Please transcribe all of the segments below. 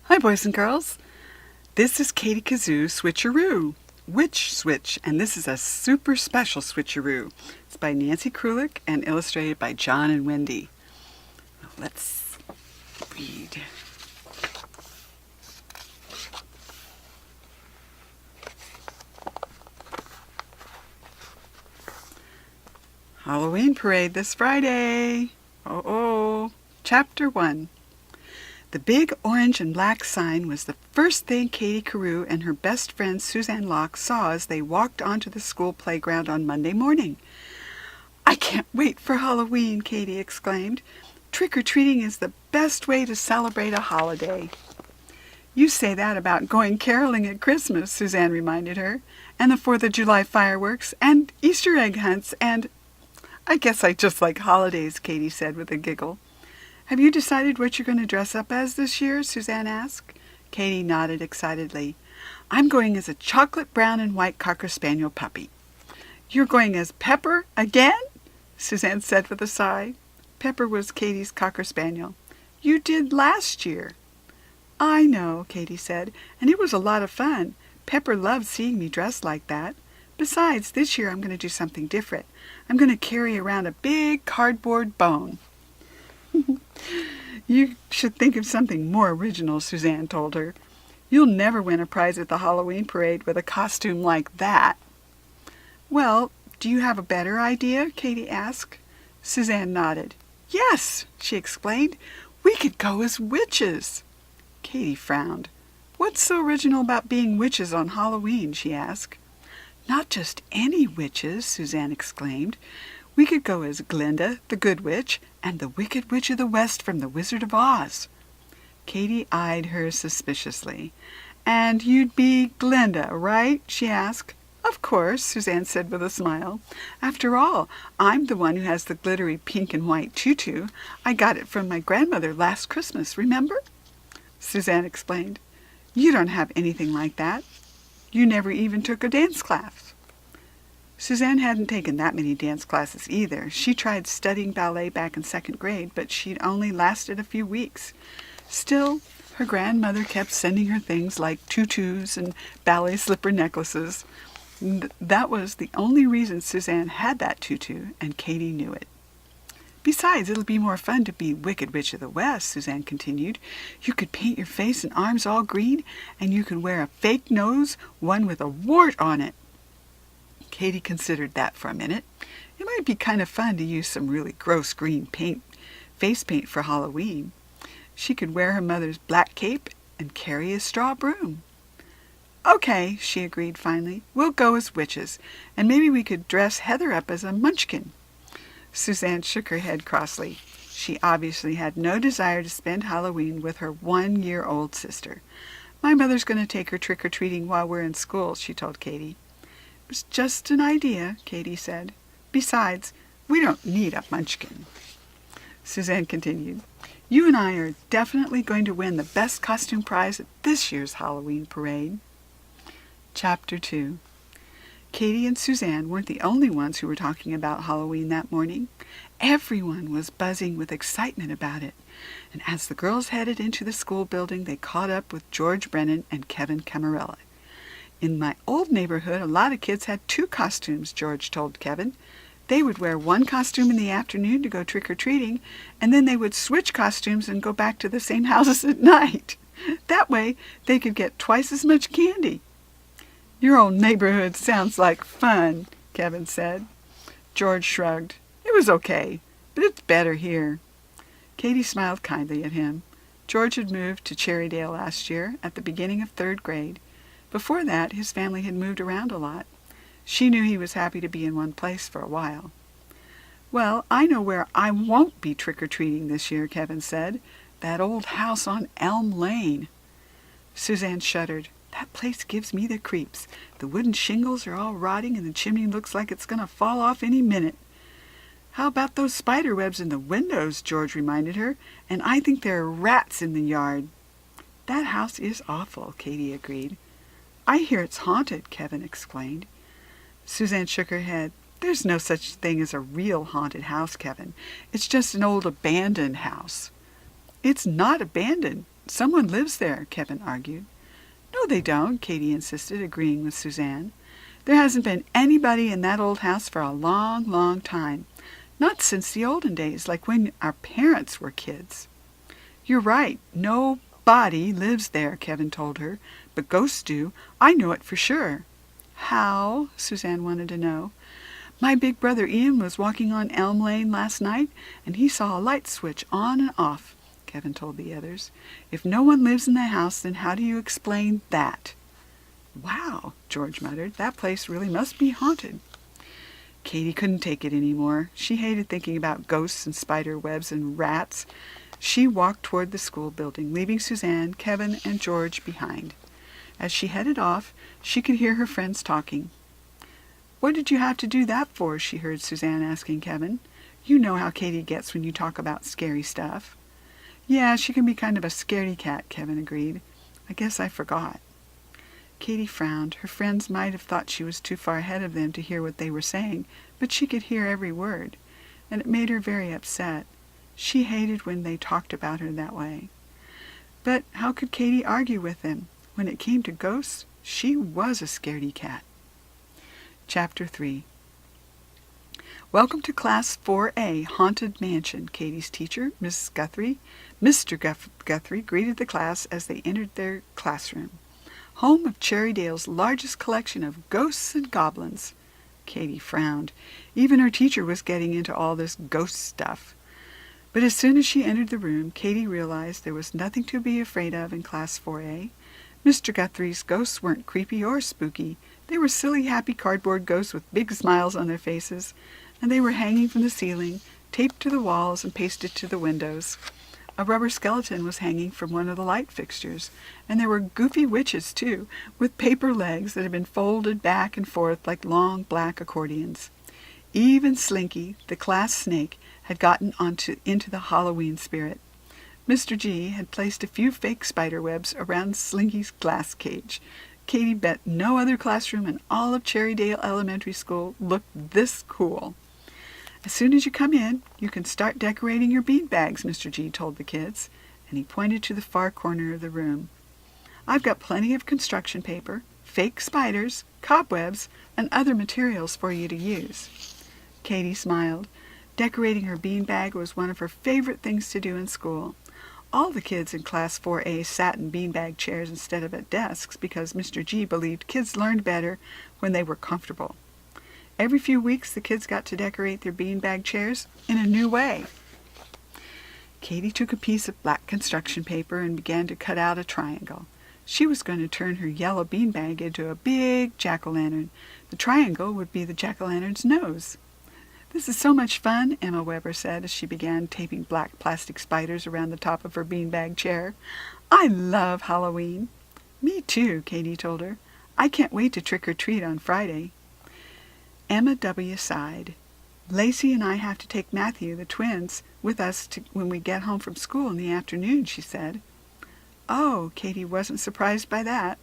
Hi, boys and girls. This is Katie Kazoo Switcheroo, Witch Switch, and this is a super special Switcheroo. It's by Nancy Krulik and illustrated by John and Wendy. Let's read. Halloween parade this Friday. Chapter 1. The big orange and black sign was the first thing Katie Carew and her best friend Suzanne Locke saw as they walked onto the school playground on Monday morning. "I can't wait for Halloween," Katie exclaimed. "Trick-or-treating is the best way to celebrate a holiday." "You say that about going caroling at Christmas," Suzanne reminded her, "and the 4th of July fireworks, and Easter egg hunts, and—" "I guess I just like holidays," Katie said with a giggle. "Have you decided what you're going to dress up as this year?" Suzanne asked. Katie nodded excitedly. "I'm going as a chocolate brown and white Cocker Spaniel puppy." "You're going as Pepper again?" Suzanne said with a sigh. Pepper was Katie's Cocker Spaniel. "You did last year." "I know," Katie said, "and it was a lot of fun. Pepper loved seeing me dressed like that. Besides, this year I'm going to do something different. I'm going to carry around a big cardboard bone." "You should think of something more original," Suzanne told her. "You'll never win a prize at the Halloween parade with a costume like that." "Well, do you have a better idea?" Katie asked. Suzanne nodded. "Yes," she explained. "We could go as witches." Katie frowned. "What's so original about being witches on Halloween?" she asked. "Not just any witches," Suzanne exclaimed. "We could go as Glinda, the Good Witch, and the Wicked Witch of the West from The Wizard of Oz." Katie eyed her suspiciously. "And you'd be Glinda, right?" she asked. "Of course," Suzanne said with a smile. "After all, I'm the one who has the glittery pink and white tutu. I got it from my grandmother last Christmas, remember?" Suzanne explained. "You don't have anything like that. You never even took a dance class." Suzanne hadn't taken that many dance classes either. She tried studying ballet back in 2nd grade, but she'd only lasted a few weeks. Still, her grandmother kept sending her things like tutus and ballet slipper necklaces. That was the only reason Suzanne had that tutu, and Katie knew it. "Besides, it'll be more fun to be Wicked Witch of the West," Suzanne continued. "You could paint your face and arms all green, and you could wear a fake nose, one with a wart on it." Katie considered that for a minute. It might be kind of fun to use some really gross green face paint for Halloween. She could wear her mother's black cape and carry a straw broom. "Okay," she agreed finally. "We'll go as witches, and maybe we could dress Heather up as a munchkin." Suzanne shook her head crossly. She obviously had no desire to spend Halloween with her 1-year-old sister. "My mother's going to take her trick-or-treating while we're in school," she told Katie. "It was just an idea," Katie said. "Besides, we don't need a munchkin." Suzanne continued. "You and I are definitely going to win the best costume prize at this year's Halloween parade." Chapter 2. Katie and Suzanne weren't the only ones who were talking about Halloween that morning. Everyone was buzzing with excitement about it, and as the girls headed into the school building, they caught up with George Brennan and Kevin Camarella. "In my old neighborhood, a lot of kids had 2 costumes," George told Kevin. "They would wear one costume in the afternoon to go trick-or-treating, and then they would switch costumes and go back to the same houses at night. That way, they could get twice as much candy." "Your old neighborhood sounds like fun," Kevin said. George shrugged. "It was okay, but it's better here." Katie smiled kindly at him. George had moved to Cherrydale last year, at the beginning of 3rd grade. Before that, his family had moved around a lot. She knew he was happy to be in one place for a while. "Well, I know where I won't be trick-or-treating this year," Kevin said. "That old house on Elm Lane." Suzanne shuddered. "That place gives me the creeps. The wooden shingles are all rotting and the chimney looks like it's going to fall off any minute." "How about those spider webs in the windows?" George reminded her. "And I think there are rats in the yard." "That house is awful," Katie agreed. "I hear it's haunted," Kevin explained. Suzanne shook her head. "There's no such thing as a real haunted house, Kevin. It's just an old abandoned house." "It's not abandoned. Someone lives there, Kevin argued. No, they don't, Katie insisted, agreeing with Suzanne. There hasn't been anybody in that old house for a long, long time. Not since the olden days, like when our parents were kids. You're right. Nobody lives there, Kevin told her. But ghosts do. I know it for sure. How? Suzanne wanted to know. My big brother Ian was walking on Elm Lane last night, and he saw a light switch on and off, Kevin told the others. If no one lives in the house, then how do you explain that? Wow, George muttered. That place really must be haunted. Katie couldn't take it any more. She hated thinking about ghosts and spider webs and rats. She walked toward the school building, leaving Suzanne, Kevin, and George behind. As she headed off, she could hear her friends talking. What did you have to do that for? She heard Suzanne asking Kevin. You know how Katie gets when you talk about scary stuff. Yeah, she can be kind of a scaredy cat, Kevin agreed. I guess I forgot. Katie frowned. Her friends might have thought she was too far ahead of them to hear what they were saying, but she could hear every word, and it made her very upset. She hated when they talked about her that way. But how could Katie argue with them? When it came to ghosts, she was a scaredy cat. Chapter 3. Welcome to Class 4A, Haunted Mansion, Katie's teacher, Mr. Guthrie, greeted the class as they entered their classroom. Home of Cherrydale's largest collection of ghosts and goblins. Katie frowned. Even her teacher was getting into all this ghost stuff. But as soon as she entered the room, Katie realized there was nothing to be afraid of in Class 4A. Mr. Guthrie's ghosts weren't creepy or spooky. They were silly, happy cardboard ghosts with big smiles on their faces, and they were hanging from the ceiling, taped to the walls and pasted to the windows. A rubber skeleton was hanging from one of the light fixtures, and there were goofy witches, too, with paper legs that had been folded back and forth like long black accordions. Even Slinky, the class snake, had gotten into the Halloween spirit. Mr. G had placed a few fake spider webs around Slinky's glass cage. Katie bet no other classroom in all of Cherrydale Elementary School looked this cool. As soon as you come in, you can start decorating your beanbags, Mr. G told the kids, and he pointed to the far corner of the room. I've got plenty of construction paper, fake spiders, cobwebs, and other materials for you to use. Katie smiled. Decorating her beanbag was one of her favorite things to do in school. All the kids in Class 4A sat in beanbag chairs instead of at desks because Mr. G believed kids learned better when they were comfortable. Every few weeks, the kids got to decorate their beanbag chairs in a new way. Katie took a piece of black construction paper and began to cut out a triangle. She was going to turn her yellow beanbag into a big jack-o'-lantern. The triangle would be the jack-o'-lantern's nose. This is so much fun, Emma Weber said as she began taping black plastic spiders around the top of her beanbag chair. I love Halloween. Me too, Katie told her. I can't wait to trick-or-treat on Friday. Emma W. sighed. Lacey and I have to take Matthew, the twins, with us when we get home from school in the afternoon, she said. Oh, Katie wasn't surprised by that.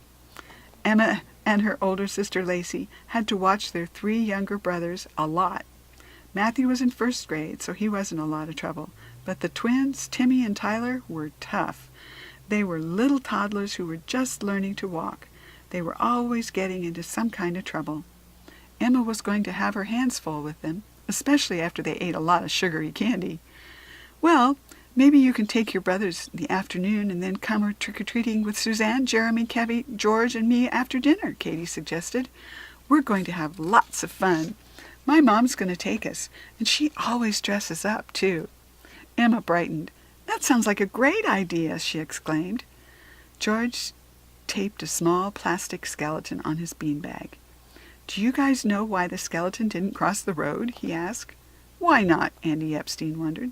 Emma and her older sister Lacey had to watch their 3 younger brothers a lot. Matthew was in 1st grade, so he wasn't a lot of trouble, but the twins, Timmy and Tyler, were tough. They were little toddlers who were just learning to walk. They were always getting into some kind of trouble. Emma was going to have her hands full with them, especially after they ate a lot of sugary candy. Well, maybe you can take your brothers in the afternoon and then come trick-or-treating with Suzanne, Jeremy, Kevin, George, and me after dinner, Katie suggested. We're going to have lots of fun. My mom's going to take us, and she always dresses up, too. Emma brightened. That sounds like a great idea, she exclaimed. George taped a small plastic skeleton on his beanbag. Do you guys know why the skeleton didn't cross the road? He asked. Why not? Andy Epstein wondered.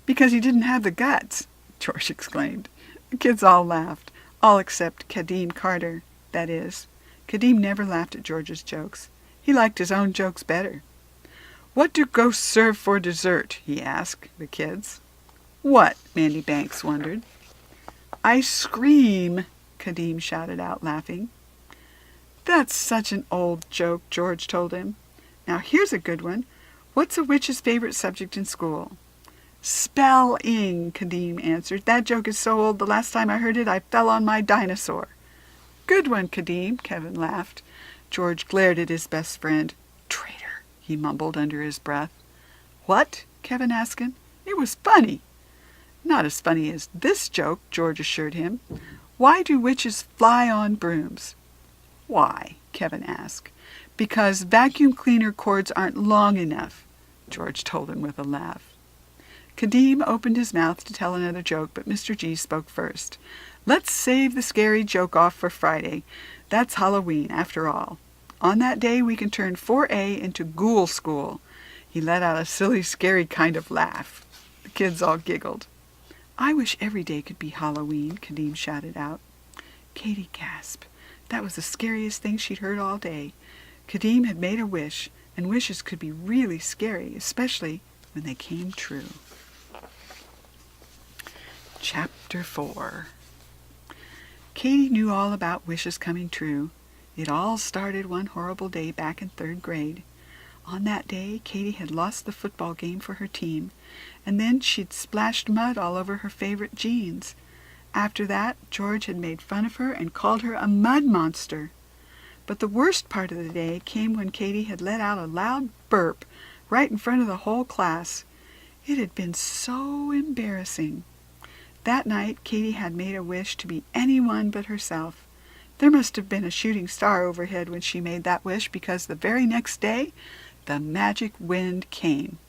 Because he didn't have the guts, George exclaimed. The kids all laughed, all except Kadeem Carter, that is. Kadeem never laughed at George's jokes. He liked his own jokes better. What do ghosts serve for dessert? He asked the kids. What? Mandy Banks wondered. Ice cream, Kadeem shouted out, laughing. That's such an old joke, George told him. Now here's a good one. What's a witch's favorite subject in school? Spelling, Kadeem answered. That joke is so old, the last time I heard it I fell on my dinosaur. Good one, Kadeem, Kevin laughed. George glared at his best friend. Traitor, he mumbled under his breath. What? Kevin asked him. It was funny. Not as funny as this joke, George assured him. Why do witches fly on brooms? Why? Kevin asked. Because vacuum cleaner cords aren't long enough, George told him with a laugh. Kadeem opened his mouth to tell another joke, but Mr. G spoke first. Let's save the scary joke off for Friday. That's Halloween, after all. On that day we can turn 4A into Ghoul School. He let out a silly, scary kind of laugh. The kids all giggled. I wish every day could be Halloween, Kadeem shouted out. Katie gasped. That was the scariest thing she'd heard all day. Kadeem had made a wish, and wishes could be really scary, especially when they came true. Chapter 4. Katie knew all about wishes coming true. It all started one horrible day back in 3rd grade. On that day, Katie had lost the football game for her team, and then she'd splashed mud all over her favorite jeans. After that, George had made fun of her and called her a mud monster. But the worst part of the day came when Katie had let out a loud burp right in front of the whole class. It had been so embarrassing. That night, Katie had made a wish to be anyone but herself. There must have been a shooting star overhead when she made that wish, because the very next day, the magic wind came.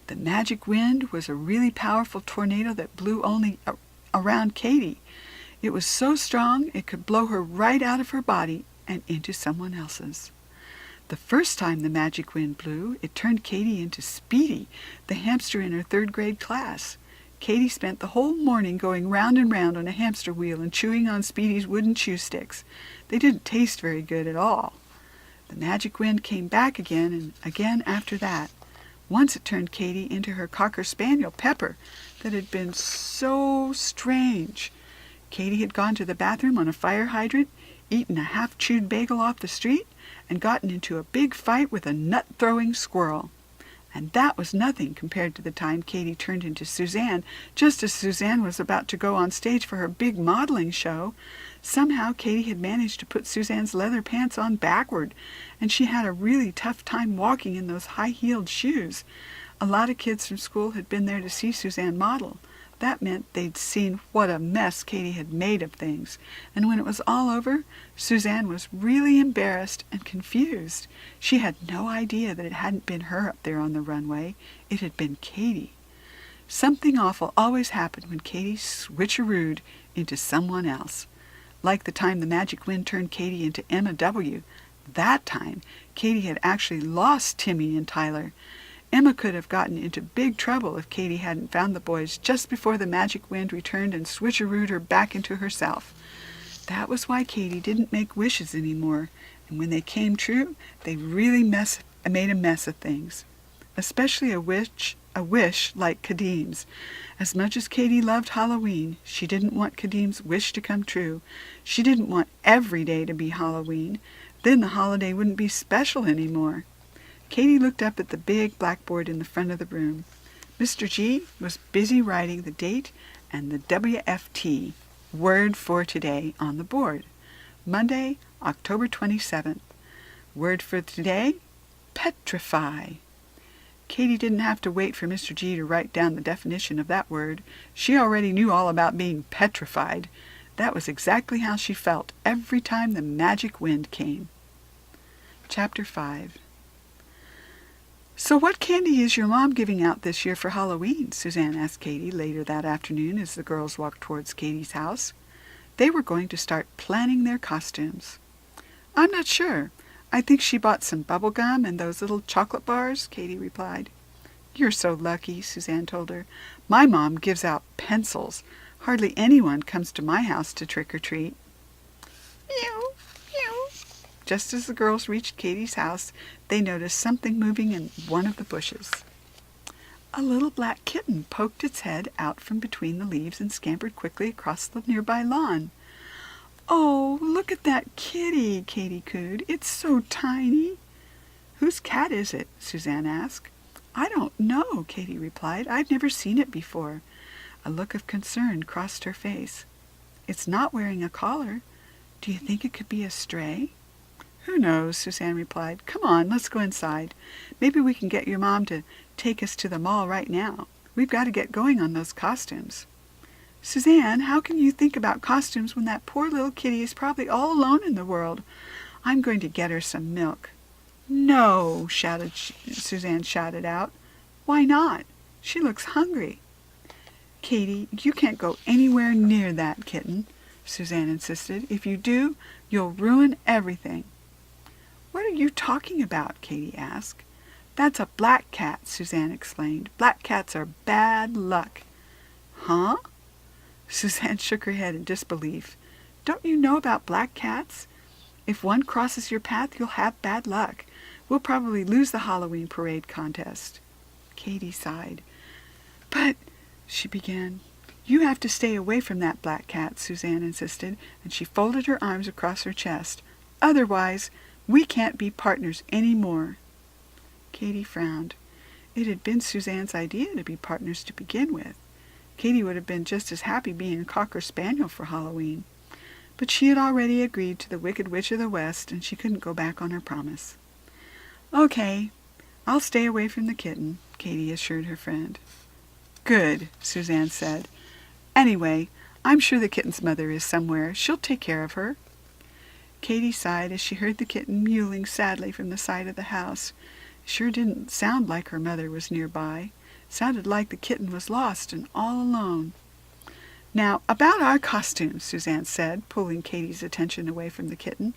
The magic wind was a really powerful tornado that blew only around Katie. It was so strong it could blow her right out of her body and into someone else's. The first time the magic wind blew, it turned Katie into Speedy, the hamster in her 3rd grade class. Katie spent the whole morning going round and round on a hamster wheel and chewing on Speedy's wooden chew sticks. They didn't taste very good at all. The magic wind came back again and again after that. Once it turned Katie into her cocker spaniel, Pepper, that had been so strange. Katie had gone to the bathroom on a fire hydrant, eaten a half-chewed bagel off the street, and gotten into a big fight with a nut-throwing squirrel. And that was nothing compared to the time Katie turned into Suzanne, just as Suzanne was about to go on stage for her big modeling show. Somehow Katie had managed to put Suzanne's leather pants on backward, and she had a really tough time walking in those high-heeled shoes. A lot of kids from school had been there to see Suzanne model. That meant they'd seen what a mess Katie had made of things, and when it was all over, Suzanne was really embarrassed and confused. She had no idea that it hadn't been her up there on the runway. It had been Katie. Something awful always happened when Katie switcherooed into someone else. Like the time the magic wind turned Katie into Emma W. That time, Katie had actually lost Timmy and Tyler. Emma could have gotten into big trouble if Katie hadn't found the boys just before the magic wind returned and switcherooed her back into herself. That was why Katie didn't make wishes anymore, and when they came true, they really made a mess of things. Especially a wish like Kadeem's. As much as Katie loved Halloween, she didn't want Kadeem's wish to come true. She didn't want every day to be Halloween. Then the holiday wouldn't be special anymore. Katie looked up at the big blackboard in the front of the room. Mr. G was busy writing the date and the WFT, word for today, on the board. Monday, October 27th. Word for today, petrify. Katie didn't have to wait for Mr. G to write down the definition of that word. She already knew all about being petrified. That was exactly how she felt every time the magic wind came. Chapter 5. So what candy is your mom giving out this year for Halloween? Suzanne asked Katie later that afternoon as the girls walked towards Katie's house. They were going to start planning their costumes. I'm not sure. I think she bought some bubble gum and those little chocolate bars, Katie replied. You're so lucky, Suzanne told her. My mom gives out pencils. Hardly anyone comes to my house to trick-or-treat. Meow, meow. Just as the girls reached Katie's house, they noticed something moving in one of the bushes. A little black kitten poked its head out from between the leaves and scampered quickly across the nearby lawn. Oh, look at that kitty, Katie cooed. It's so tiny. Whose cat is it? Suzanne asked. I don't know, Katie replied. I've never seen it before. A look of concern crossed her face. It's not wearing a collar. Do you think it could be a stray? Who knows, Suzanne replied. Come on, let's go inside. Maybe we can get your mom to take us to the mall right now. We've got to get going on those costumes. Suzanne, how can you think about costumes when that poor little kitty is probably all alone in the world? I'm going to get her some milk. No, Suzanne shouted out. Why not? She looks hungry. Katie, you can't go anywhere near that kitten, Suzanne insisted. If you do, you'll ruin everything. What are you talking about? Katie asked. That's a black cat, Suzanne explained. Black cats are bad luck. Huh? Suzanne shook her head in disbelief. Don't you know about black cats? If one crosses your path, you'll have bad luck. We'll probably lose the Halloween parade contest. Katie sighed. But, she began. You have to stay away from that black cat, Suzanne insisted, and she folded her arms across her chest. Otherwise, we can't be partners any more. Katie frowned. It had been Suzanne's idea to be partners to begin with. Katie would have been just as happy being a Cocker Spaniel for Halloween. But she had already agreed to the Wicked Witch of the West, and she couldn't go back on her promise. Okay, I'll stay away from the kitten, Katie assured her friend. Good, Suzanne said. Anyway, I'm sure the kitten's mother is somewhere. She'll take care of her. Katie sighed as she heard the kitten mewling sadly from the side of the house. It sure didn't sound like her mother was nearby. It sounded like the kitten was lost and all alone. Now, about our costumes, Suzanne said, pulling Katie's attention away from the kitten.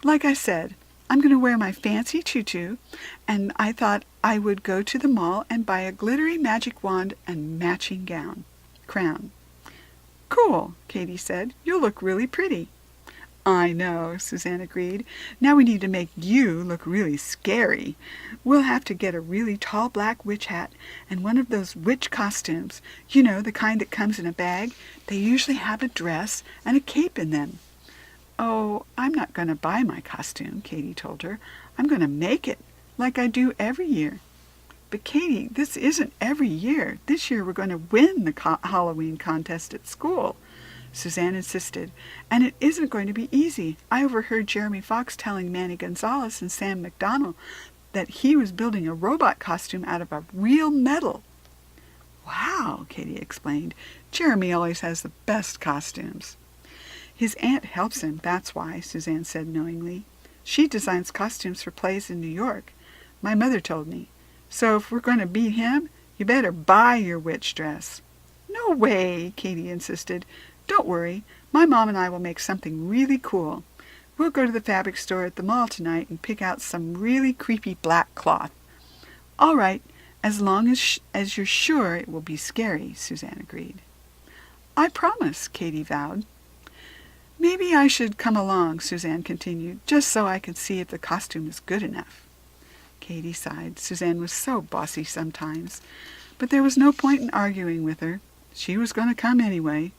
Like I said, I'm going to wear my fancy tutu, and I thought I would go to the mall and buy a glittery magic wand and matching crown. Cool, Katie said. You'll look really pretty. I know, Suzanne agreed. Now we need to make you look really scary. We'll have to get a really tall black witch hat and one of those witch costumes. You know, the kind that comes in a bag. They usually have a dress and a cape in them. Oh, I'm not going to buy my costume, Katie told her. I'm going to make it, like I do every year. But Katie, this isn't every year. This year we're going to win the Halloween contest at school, Suzanne insisted. And it isn't going to be easy. I overheard Jeremy Fox telling Manny Gonzalez and Sam McDonnell that he was building a robot costume out of a real metal. Wow, Katie explained. Jeremy always has the best costumes. His aunt helps him, that's why, Suzanne said knowingly. She designs costumes for plays in New York. My mother told me. So if we're going to beat him, you better buy your witch dress. No way, Katie insisted. Don't worry, my mom and I will make something really cool. We'll go to the fabric store at the mall tonight and pick out some really creepy black cloth. All right, as long as you're sure it will be scary, Suzanne agreed. I promise, Katie vowed. Maybe I should come along, Suzanne continued, just so I can see if the costume is good enough. Katie sighed. Suzanne was so bossy sometimes. But there was no point in arguing with her. She was going to come anyway.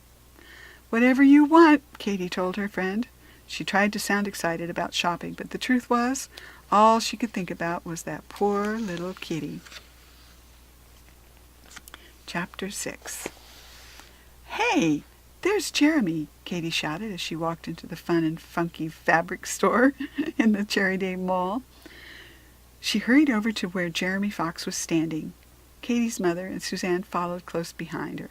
Whatever you want, Katie told her friend. She tried to sound excited about shopping, but the truth was, all she could think about was that poor little kitty. Chapter 6. Hey, there's Jeremy, Katie shouted as she walked into the fun and funky fabric store in the Cherry Day Mall. She hurried over to where Jeremy Fox was standing. Katie's mother and Suzanne followed close behind her.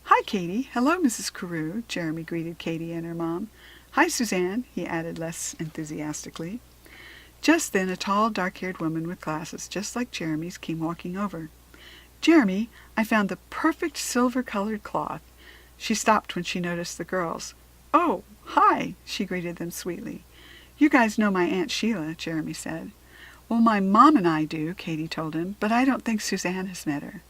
Hi, Katie. Hello, Mrs. Carew, Jeremy greeted Katie and her mom. Hi, Suzanne, he added less enthusiastically. Just then a tall, dark-haired woman with glasses, just like Jeremy's, came walking over. Jeremy, I found the perfect silver-colored cloth. She stopped when she noticed the girls. Oh, hi, she greeted them sweetly. You guys know my Aunt Sheila, Jeremy said. Well, my mom and I do, Katie told him, but I don't think Suzanne has met her.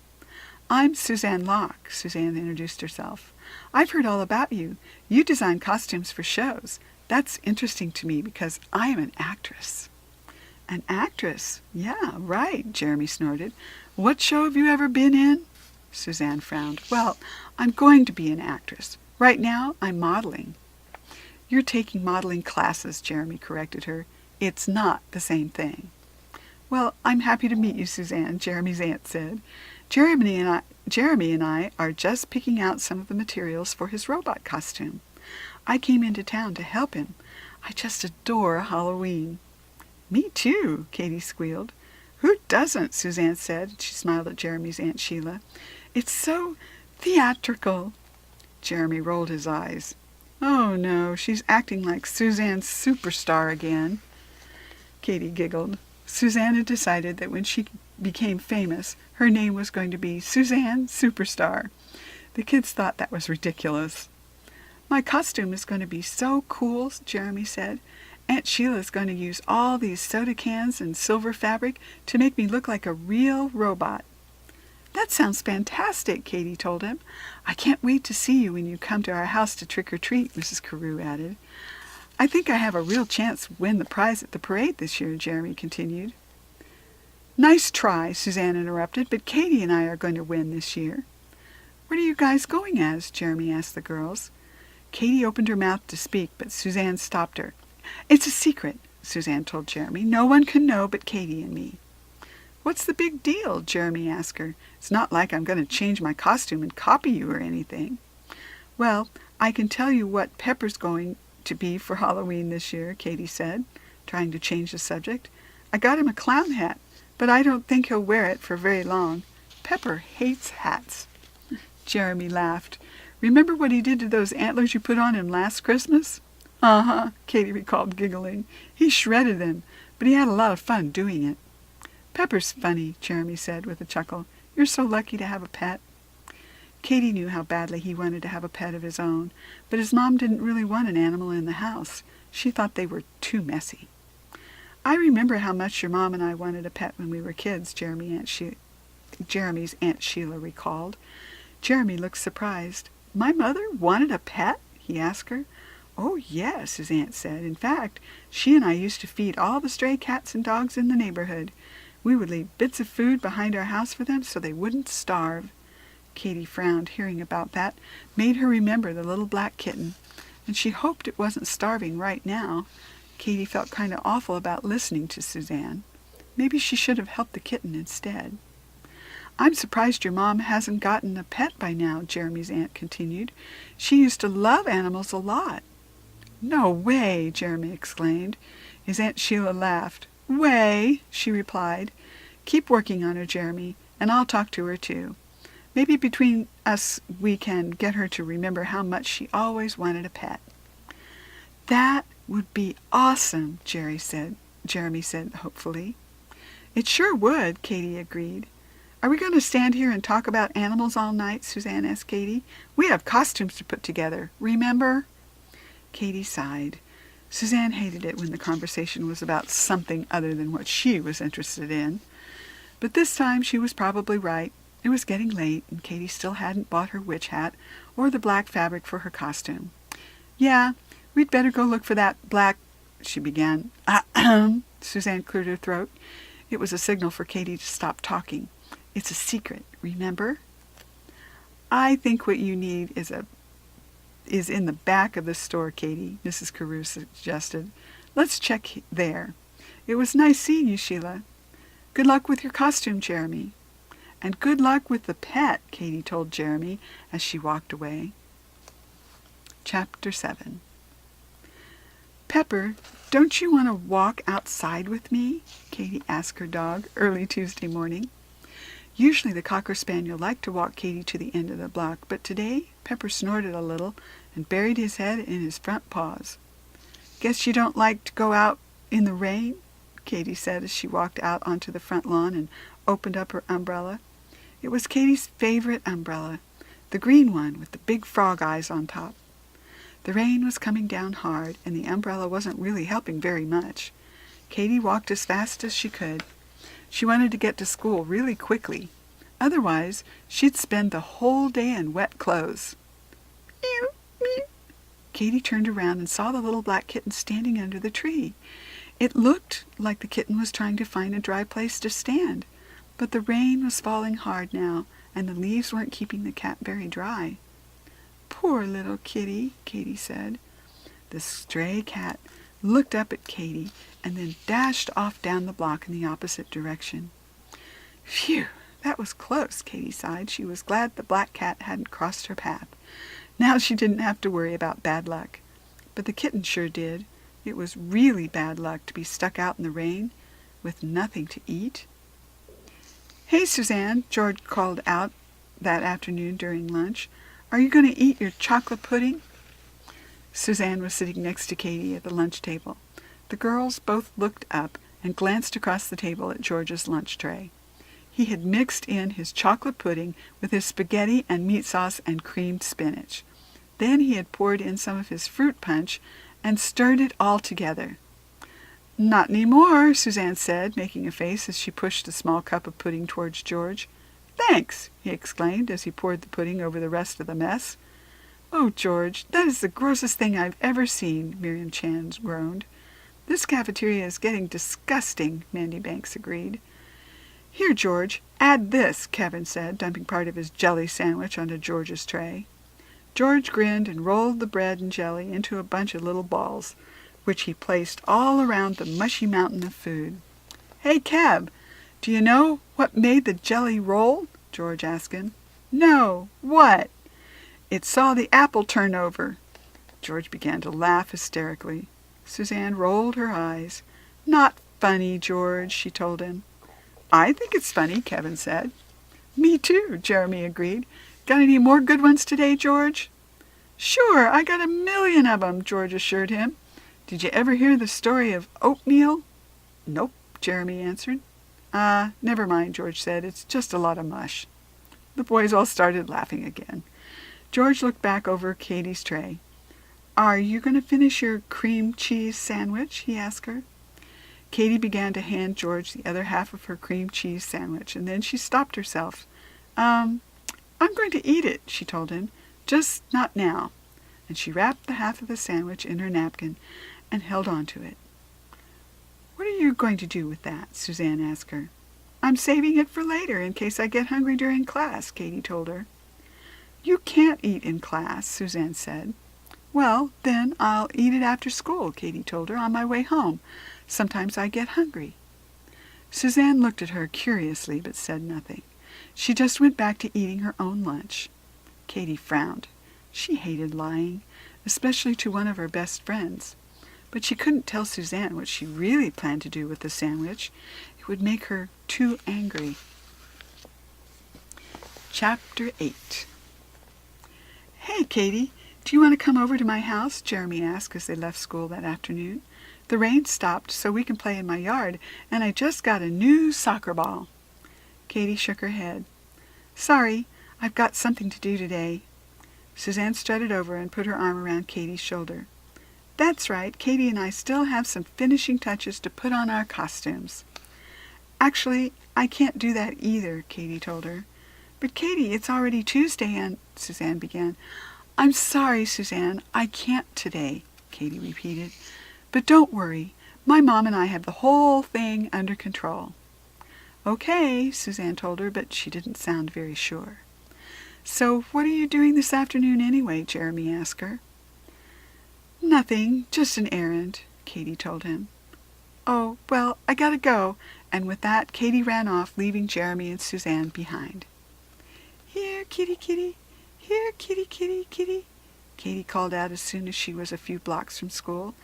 I'm Suzanne Locke, Suzanne introduced herself. I've heard all about you. You design costumes for shows. That's interesting to me because I am an actress. An actress? Yeah, right, Jeremy snorted. What show have you ever been in? Suzanne frowned. Well, I'm going to be an actress. Right now, I'm modeling. You're taking modeling classes, Jeremy corrected her. It's not the same thing. Well, I'm happy to meet you, Suzanne, Jeremy's aunt said. Jeremy and I are just picking out some of the materials for his robot costume. I came into town to help him. I just adore Halloween. Me too, Katie squealed. Who doesn't? Suzanne said. She smiled at Jeremy's Aunt Sheila. It's so theatrical. Jeremy rolled his eyes. Oh no, she's acting like Suzanne Superstar again. Katie giggled. Suzanne had decided that when she became famous, her name was going to be Suzanne Superstar. The kids thought that was ridiculous. My costume is going to be so cool, Jeremy said. Aunt Sheila's going to use all these soda cans and silver fabric to make me look like a real robot. That sounds fantastic, Katie told him. I can't wait to see you when you come to our house to trick-or-treat, Mrs. Carew added. I think I have a real chance to win the prize at the parade this year, Jeremy continued. Nice try, Suzanne interrupted, but Katie and I are going to win this year. What are you guys going as? Jeremy asked the girls. Katie opened her mouth to speak, but Suzanne stopped her. It's a secret, Suzanne told Jeremy. No one can know but Katie and me. What's the big deal? Jeremy asked her. It's not like I'm going to change my costume and copy you or anything. Well, I can tell you what Pepper's going to be for Halloween this year, Katie said, trying to change the subject. I got him a clown hat, but I don't think he'll wear it for very long. Pepper hates hats. Jeremy laughed. Remember what he did to those antlers you put on him last Christmas? Uh-huh, Katie recalled, giggling. He shredded them, but he had a lot of fun doing it. Pepper's funny, Jeremy said with a chuckle. You're so lucky to have a pet. Katie knew how badly he wanted to have a pet of his own, but his mom didn't really want an animal in the house. She thought they were too messy. I remember how much your mom and I wanted a pet when we were kids, Jeremy's Aunt Sheila recalled. Jeremy looked surprised. My mother wanted a pet? He asked her. Oh, yes, his aunt said. In fact, she and I used to feed all the stray cats and dogs in the neighborhood. We would leave bits of food behind our house for them so they wouldn't starve. Katie frowned, hearing about that, made her remember the little black kitten, and she hoped it wasn't starving right now. Katie felt kind of awful about listening to Suzanne. Maybe she should have helped the kitten instead. I'm surprised your mom hasn't gotten a pet by now, Jeremy's aunt continued. She used to love animals a lot. No way, Jeremy exclaimed. His Aunt Sheila laughed. Way, she replied. Keep working on her, Jeremy, and I'll talk to her too. Maybe between us we can get her to remember how much she always wanted a pet. That would be awesome, Jeremy said hopefully. It sure would, Katie agreed. Are we going to stand here and talk about animals all night? Suzanne asked Katie. We have costumes to put together, remember? Katie sighed. Suzanne hated it when the conversation was about something other than what she was interested in. But this time she was probably right. It was getting late, and Katie still hadn't bought her witch hat or the black fabric for her costume. Yeah, we'd better go look for that black... she began. Suzanne cleared her throat. It was a signal for Katie to stop talking. It's a secret, remember? I think what you need is in the back of the store, Katie, Mrs. Carew suggested. Let's check there. It was nice seeing you, Sheila. Good luck with your costume, Jeremy. And good luck with the pet, Katie told Jeremy as she walked away. Chapter 7. Pepper, don't you want to walk outside with me? Katie asked her dog early Tuesday morning. Usually the Cocker Spaniel liked to walk Katie to the end of the block, but today Pepper snorted a little and buried his head in his front paws. Guess you don't like to go out in the rain? Katie said as she walked out onto the front lawn and opened up her umbrella. It was Katie's favorite umbrella, the green one with the big frog eyes on top. The rain was coming down hard, and the umbrella wasn't really helping very much. Katie walked as fast as she could. She wanted to get to school really quickly. Otherwise, she'd spend the whole day in wet clothes. Meow, meow. Katie turned around and saw the little black kitten standing under the tree. It looked like the kitten was trying to find a dry place to stand, but the rain was falling hard now, and the leaves weren't keeping the cat very dry. Poor little kitty, Katie said. The stray cat looked up at Katy, and then dashed off down the block in the opposite direction. Phew, that was close, Katy sighed. She was glad the black cat hadn't crossed her path. Now she didn't have to worry about bad luck. But the kitten sure did. It was really bad luck to be stuck out in the rain with nothing to eat. "Hey, Suzanne," George called out that afternoon during lunch. "Are you going to eat your chocolate pudding?" Suzanne was sitting next to Katy at the lunch table. The girls both looked up and glanced across the table at George's lunch tray. He had mixed in his chocolate pudding with his spaghetti and meat sauce and creamed spinach. Then he had poured in some of his fruit punch and stirred it all together. "Not any more," Suzanne said, making a face as she pushed a small cup of pudding towards George. "Thanks," he exclaimed as he poured the pudding over the rest of the mess. "Oh, George, that is the grossest thing I've ever seen," Miriam Chan groaned. "This cafeteria is getting disgusting," Mandy Banks agreed. "Here, George, add this," Kevin said, dumping part of his jelly sandwich onto George's tray. George grinned and rolled the bread and jelly into a bunch of little balls, which he placed all around the mushy mountain of food. "Hey, Kev, do you know what made the jelly roll?" George asked him. "No, what?" "It saw the apple turn over." George began to laugh hysterically. Suzanne rolled her eyes. "Not funny, George," she told him. "I think it's funny," Kevin said. "Me too," Jeremy agreed. "Got any more good ones today, George?" "Sure, I got 1,000,000 of 'em," George assured him. "Did you ever hear the story of oatmeal?" "Nope," Jeremy answered. Never mind," George said. "It's just a lot of mush." The boys all started laughing again. George looked back over Katy's tray. "Are you going to finish your cream cheese sandwich?" he asked her. Katy began to hand George the other half of her cream cheese sandwich, and then she stopped herself. I'm going to eat it," she told him. "Just not now." And she wrapped the half of the sandwich in her napkin and held on to it. "What are you going to do with that?" Suzanne asked her. "I'm saving it for later in case I get hungry during class," Katy told her. "You can't eat in class," Suzanne said. "Well, then I'll eat it after school," Katy told her, "on my way home. Sometimes I get hungry." Suzanne looked at her curiously but said nothing. She just went back to eating her own lunch. Katy frowned. She hated lying, especially to one of her best friends. But she couldn't tell Suzanne what she really planned to do with the sandwich. It would make her too angry. Chapter 8. "Hey, Katy, do you want to come over to my house?" Jeremy asked as they left school that afternoon. "The rain stopped so we can play in my yard, and I just got a new soccer ball." Katy shook her head. "Sorry, I've got something to do today." Suzanne strutted over and put her arm around Katy's shoulder. "That's right, Katy and I still have some finishing touches to put on our costumes." "Actually, I can't do that either," Katy told her. "But Katy, it's already Tuesday and—" Suzanne began. "I'm sorry, Suzanne, I can't today," Katy repeated. "But don't worry, my mom and I have the whole thing under control." "Okay," Suzanne told her, but she didn't sound very sure. "So what are you doing this afternoon anyway?" Jeremy asked her. "Nothing, just an errand," Katy told him. "Oh, well, I gotta go," and with that Katy ran off, leaving Jeremy and Suzanne behind. "Here, kitty, kitty, here, kitty, kitty, kitty," Katy called out as soon as she was a few blocks from school.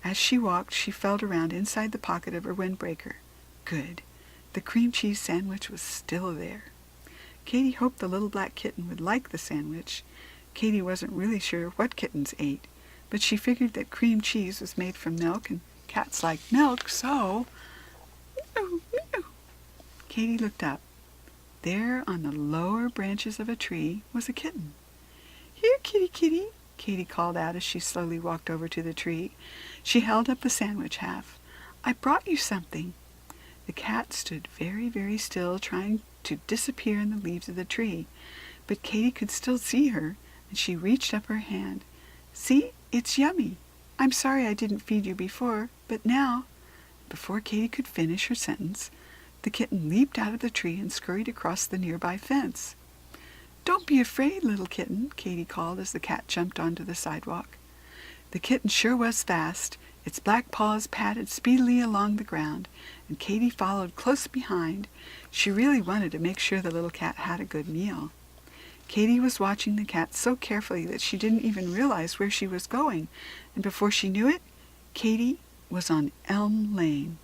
As she walked, she felt around inside the pocket of her windbreaker. Good. The cream cheese sandwich was still there. Katy hoped the little black kitten would like the sandwich. Katy wasn't really sure what kittens ate, but she figured that cream cheese was made from milk and cats like milk, so... Meow, meow. Katy looked up. There on the lower branches of a tree was a kitten. "Here, kitty, kitty," Katy called out as she slowly walked over to the tree. She held up the sandwich half. "I brought you something." The cat stood very, very still, trying to disappear in the leaves of the tree. But Katy could still see her, and she reached up her hand. "See, it's yummy. I'm sorry I didn't feed you before, but now—" Before Katy could finish her sentence, the kitten leaped out of the tree and scurried across the nearby fence. "Don't be afraid, little kitten," Katy called as the cat jumped onto the sidewalk. The kitten sure was fast. Its black paws padded speedily along the ground, and Katy followed close behind. She really wanted to make sure the little cat had a good meal. Katy was watching the cat so carefully that she didn't even realize where she was going, and before she knew it, Katy was on Elm Lane.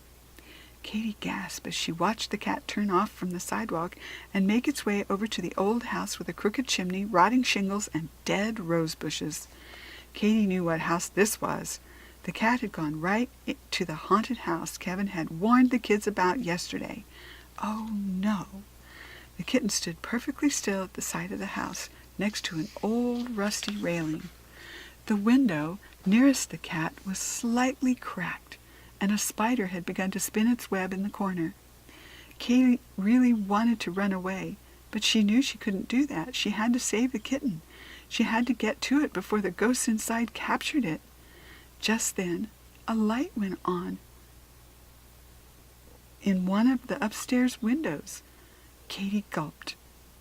Katy gasped as she watched the cat turn off from the sidewalk and make its way over to the old house with a crooked chimney, rotting shingles, and dead rose bushes. Katy knew what house this was. The cat had gone right to the haunted house Kevin had warned the kids about yesterday. Oh, no. The kitten stood perfectly still at the side of the house, next to an old rusty railing. The window nearest the cat was slightly cracked, and a spider had begun to spin its web in the corner. Katy really wanted to run away, but she knew she couldn't do that. She had to save the kitten. She had to get to it before the ghosts inside captured it. Just then, a light went on in one of the upstairs windows. Katy gulped.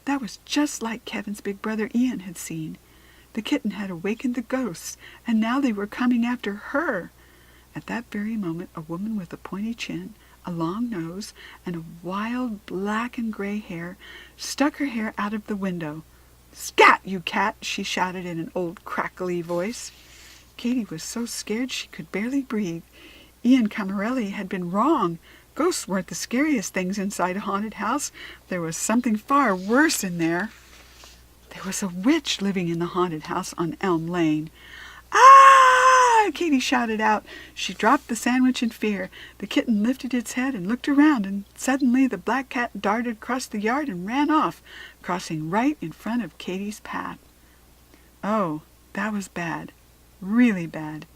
That was just like Kevin's big brother Ian had seen. The kitten had awakened the ghosts, and now they were coming after her. At that very moment, a woman with a pointy chin, a long nose, and a wild black and gray hair stuck her head out of the window. "Scat, you cat!" she shouted in an old crackly voice. Katy was so scared she could barely breathe. Ian Camarelli had been wrong. Ghosts weren't the scariest things inside a haunted house. There was something far worse in there. There was a witch living in the haunted house on Elm Lane. "Ah!" Katy shouted out. She dropped the sandwich in fear. The kitten lifted its head and looked around, and suddenly the black cat darted across the yard and ran off, crossing right in front of Katy's path. Oh, that was bad. Really bad.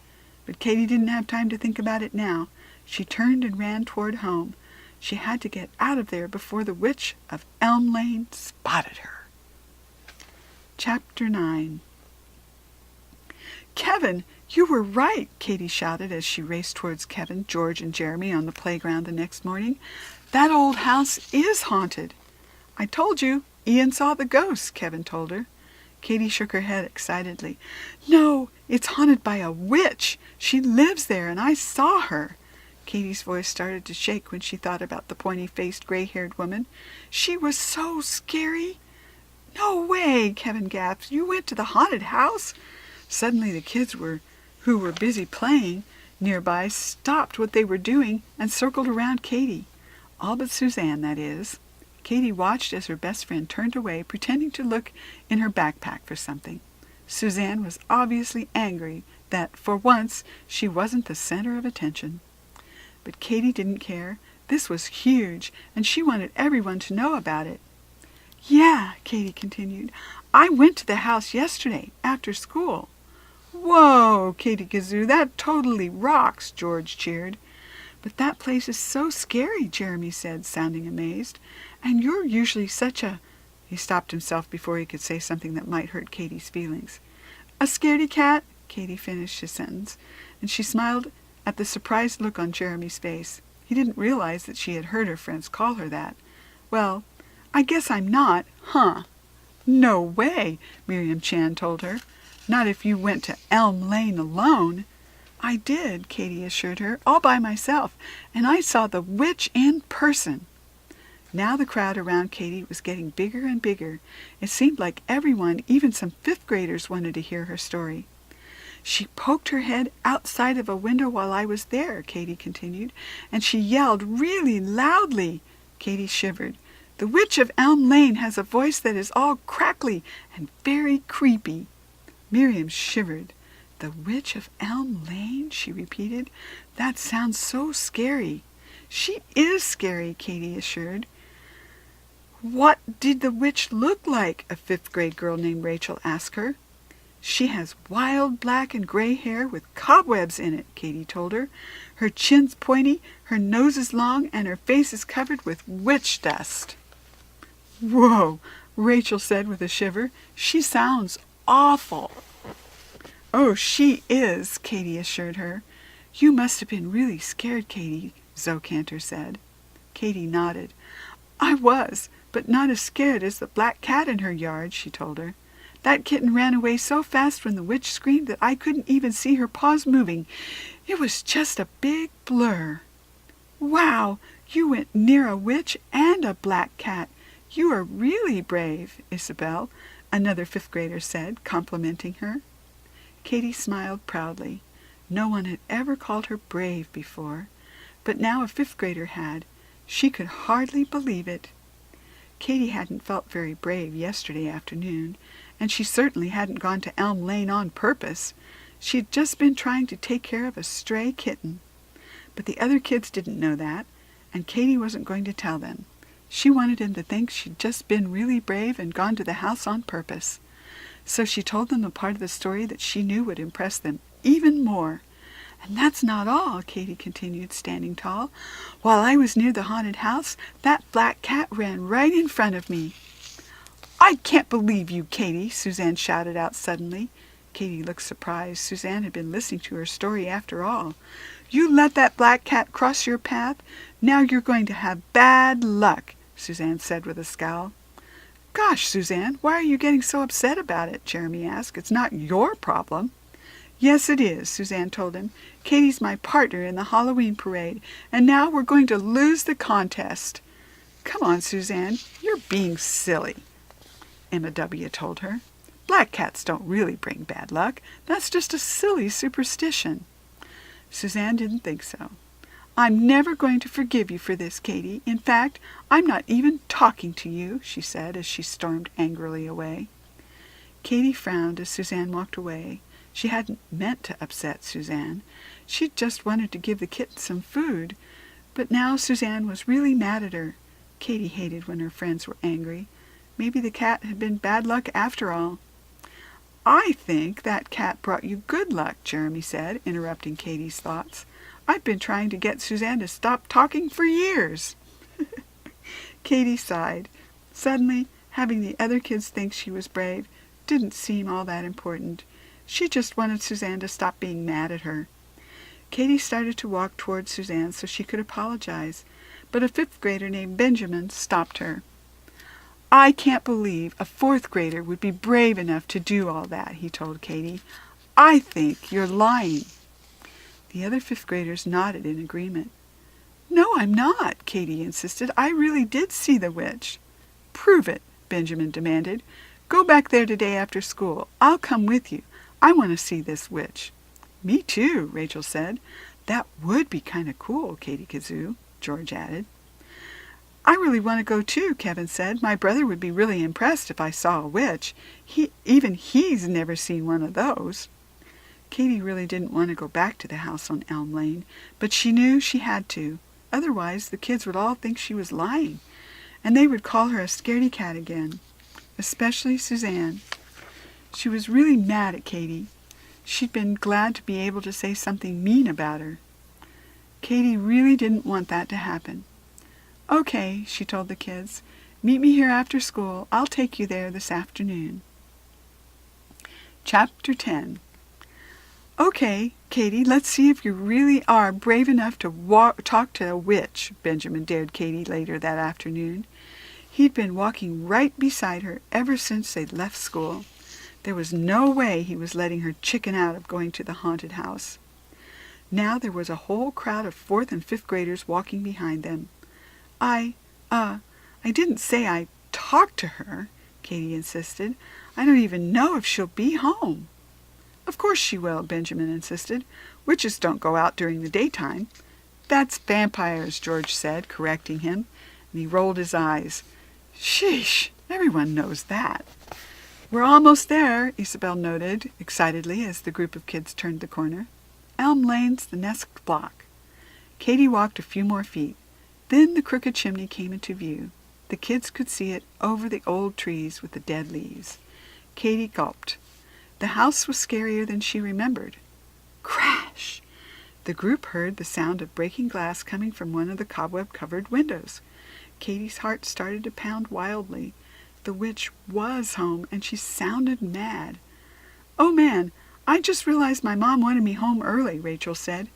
But Katy didn't have time to think about it now. She turned and ran toward home. She had to get out of there before the witch of Elm Lane spotted her. Chapter 9. "Kevin, you were right," Katy shouted as she raced towards Kevin, George, and Jeremy on the playground the next morning. "That old house is haunted." "I told you, Ian saw the ghosts," Kevin told her. Katy shook her head excitedly. "No, it's haunted by a witch. She lives there, and I saw her." Katy's voice started to shake when she thought about the pointy-faced, gray-haired woman. "She was so scary." "No way," Kevin gasped. "You went to the haunted house?" Suddenly the kids who were busy playing nearby stopped what they were doing and circled around Katy. All but Suzanne, that is. Katy watched as her best friend turned away, pretending to look in her backpack for something. Suzanne was obviously angry that, for once, she wasn't the center of attention. But Katy didn't care. This was huge, and she wanted everyone to know about it. "Yeah," Katy continued, "I went to the house yesterday, after school." "Whoa, Katy Kazoo, that totally rocks," George cheered. "But that place is so scary," Jeremy said, sounding amazed. "And you're usually such a—" He stopped himself before he could say something that might hurt Katy's feelings. "A scaredy cat," Katy finished his sentence, and she smiled at the surprised look on Jeremy's face. He didn't realize that she had heard her friends call her that. "Well, I guess I'm not, huh?" "No way," Miriam Chan told her. "Not if you went to Elm Lane alone." "I did," Katy assured her, "all by myself, and I saw the witch in person." Now the crowd around Katy was getting bigger and bigger. It seemed like everyone, even some fifth graders, wanted to hear her story. "She poked her head outside of a window while I was there," Katy continued, "and she yelled really loudly." Katy shivered. "The witch of Elm Lane has a voice that is all crackly and very creepy." Miriam shivered. "The witch of Elm Lane?" she repeated. "That sounds so scary." "She is scary," Katy assured. "What did the witch look like?" a fifth-grade girl named Rachel asked her. "She has wild black and gray hair with cobwebs in it," Katy told her. "Her chin's pointy, her nose is long, and her face is covered with witch dust." "Whoa," Rachel said with a shiver. "She sounds awful." "Oh, she is," Katy assured her. "You must have been really scared, Katy," Zoe Cantor said. Katy nodded. "I was, but not as scared as the black cat in her yard," she told her. That kitten ran away so fast when the witch screamed that I couldn't even see her paws moving. It was just a big blur." "Wow, you went near a witch and a black cat. You are really brave, Isabel," another fifth grader said, complimenting her. Katy smiled proudly. No one had ever called her brave before, but now a fifth grader had. She could hardly believe it. Katy hadn't felt very brave yesterday afternoon, and she certainly hadn't gone to Elm Lane on purpose. She had just been trying to take care of a stray kitten. But the other kids didn't know that, and Katy wasn't going to tell them. She wanted them to think she'd just been really brave and gone to the house on purpose. So she told them the part of the story that she knew would impress them even more. "And that's not all," Katy continued, standing tall. "While I was near the haunted house, that black cat ran right in front of me." "I can't believe you, Katy," Suzanne shouted out suddenly. Katy looked surprised. Suzanne had been listening to her story after all. "You let that black cat cross your path? Now you're going to have bad luck," Suzanne said with a scowl. "Gosh, Suzanne, why are you getting so upset about it?" Jeremy asked. "It's not your problem." "Yes, it is," Suzanne told him. "Katy's my partner in the Halloween parade, and now we're going to lose the contest." "Come on, Suzanne, you're being silly," Emma W. told her. "Black cats don't really bring bad luck. That's just a silly superstition." Suzanne didn't think so. "I'm never going to forgive you for this, Katy. In fact, I'm not even talking to you," she said as she stormed angrily away. Katy frowned as Suzanne walked away. She hadn't meant to upset Suzanne. She'd just wanted to give the kitten some food. But now Suzanne was really mad at her. Katy hated when her friends were angry. Maybe the cat had been bad luck after all. "I think that cat brought you good luck," Jeremy said, interrupting Katy's thoughts. "I've been trying to get Suzanne to stop talking for years." Katy sighed. Suddenly, having the other kids think she was brave didn't seem all that important. She just wanted Suzanne to stop being mad at her. Katy started to walk toward Suzanne so she could apologize, but a fifth grader named Benjamin stopped her. "I can't believe a fourth grader would be brave enough to do all that," he told Katy. "I think you're lying." The other fifth graders nodded in agreement. "No, I'm not," Katy insisted. "I really did see the witch." "Prove it," Benjamin demanded. "Go back there today after school. I'll come with you. I want to see this witch." "Me too," Rachel said. "That would be kind of cool, Katy Kazoo," George added. "I really want to go too," Kevin said. "My brother would be really impressed if I saw a witch. Even he's never seen one of those." Katy really didn't want to go back to the house on Elm Lane, but she knew she had to. Otherwise, the kids would all think she was lying, and they would call her a scaredy cat again, especially Suzanne. She was really mad at Katy. She'd been glad to be able to say something mean about her. Katy really didn't want that to happen. "Okay," she told the kids. "Meet me here after school. I'll take you there this afternoon." Chapter 10. "Okay, Katy, let's see if you really are brave enough to talk to a witch," Benjamin dared Katy later that afternoon. He'd been walking right beside her ever since they'd left school. There was no way he was letting her chicken out of going to the haunted house. Now there was a whole crowd of fourth and fifth graders walking behind them. I didn't say I talked to her," Katy insisted. "I don't even know if she'll be home." "Of course she will," Benjamin insisted. "Witches don't go out during the daytime." "That's vampires," George said, correcting him, and he rolled his eyes. "Sheesh, everyone knows that." "We're almost there," Isabel noted excitedly as the group of kids turned the corner. "Elm Lane's the next block." Katy walked a few more feet. Then the crooked chimney came into view. The kids could see it over the old trees with the dead leaves. Katy gulped. The house was scarier than she remembered. Crash! The group heard the sound of breaking glass coming from one of the cobweb-covered windows. Katy's heart started to pound wildly. The witch was home, and she sounded mad. "Oh, man, I just realized my mom wanted me home early," Rachel said.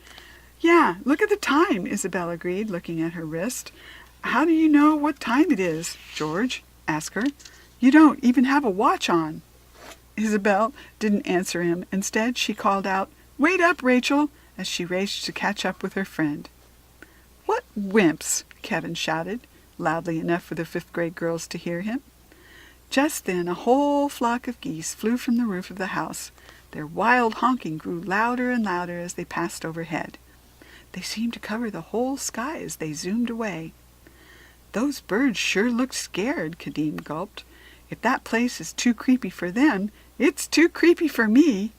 "Yeah, look at the time," Isabel agreed, looking at her wrist. "How do you know what time it is, George?" asked her. "You don't even have a watch on." Isabel didn't answer him. Instead, she called out, "Wait up, Rachel," as she raced to catch up with her friend. "What wimps!" Kevin shouted, loudly enough for the fifth-grade girls to hear him. Just then a whole flock of geese flew from the roof of the house. Their wild honking grew louder and louder as they passed overhead. They seemed to cover the whole sky as they zoomed away. "Those birds sure looked scared," Kadeem gulped. "If that place is too creepy for them, it's too creepy for me."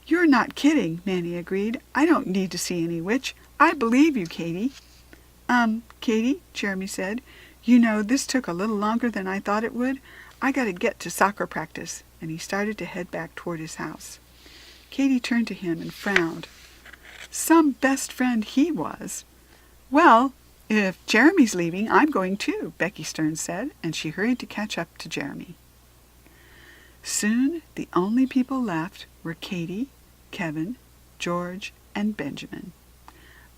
"You're not kidding," Manny agreed. "I don't need to see any witch. I believe you, Katie." Katie," Jeremy said, "you know, this took a little longer than I thought it would. I gotta get to soccer practice," and he started to head back toward his house. Katie turned to him and frowned. Some best friend he was. "Well, if Jeremy's leaving, I'm going too," Becky Stearns said, and she hurried to catch up to Jeremy. Soon the only people left were Katie, Kevin, George, and Benjamin.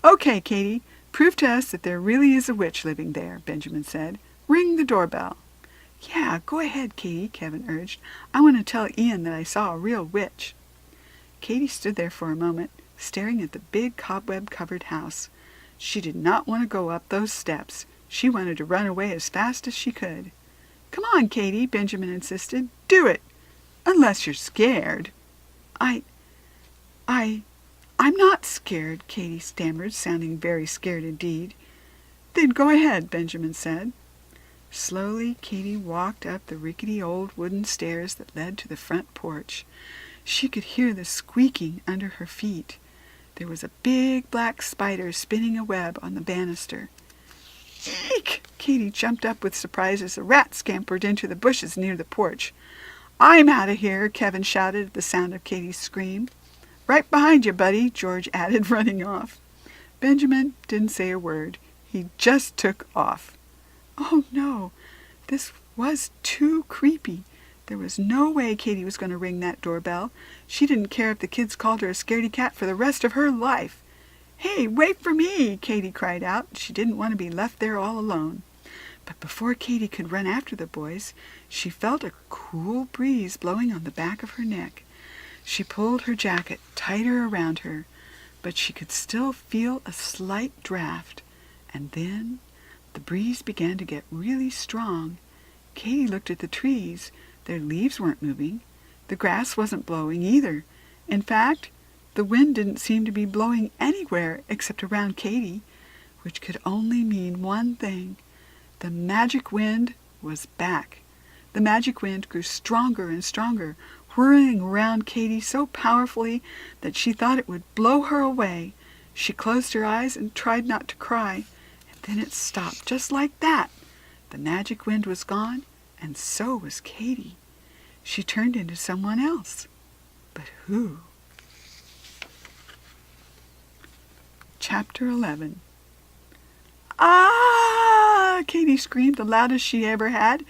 "Okay, Katie, prove to us that there really is a witch living there," Benjamin said. "Ring the doorbell." "Yeah, go ahead, Katie," Kevin urged. "I want to tell Ian that I saw a real witch." Katie stood there for a moment, staring at the big cobweb-covered house. She did not want to go up those steps. She wanted to run away as fast as she could. "Come on, Katie," Benjamin insisted. "Do it. Unless you're scared." I'm not scared," Katie stammered, sounding very scared indeed. "Then go ahead," Benjamin said. Slowly, Katie walked up the rickety old wooden stairs that led to the front porch. She could hear the squeaking under her feet. There was a big black spider spinning a web on the banister. "Eek!" Katie jumped up with surprise as a rat scampered into the bushes near the porch. "I'm out of here," Kevin shouted at the sound of Katie's scream. "Right behind you, buddy," George added, running off. Benjamin didn't say a word. He just took off. Oh no, this was too creepy. There was no way Katie was going to ring that doorbell. She didn't care if the kids called her a scaredy cat for the rest of her life. "Hey, wait for me!" Katie cried out. She didn't want to be left there all alone. But before Katie could run after the boys, she felt a cool breeze blowing on the back of her neck. She pulled her jacket tighter around her, but she could still feel a slight draft. And then the breeze began to get really strong. Katie looked at the trees. Their leaves weren't moving. The grass wasn't blowing either. In fact, the wind didn't seem to be blowing anywhere except around Katie, which could only mean one thing. The magic wind was back. The magic wind grew stronger and stronger, whirling around Katie so powerfully that she thought it would blow her away. She closed her eyes and tried not to cry, and then it stopped just like that. The magic wind was gone, and so was Katie. She turned into someone else. But who? Chapter 11. "Ah!" Katie screamed the loudest she ever had.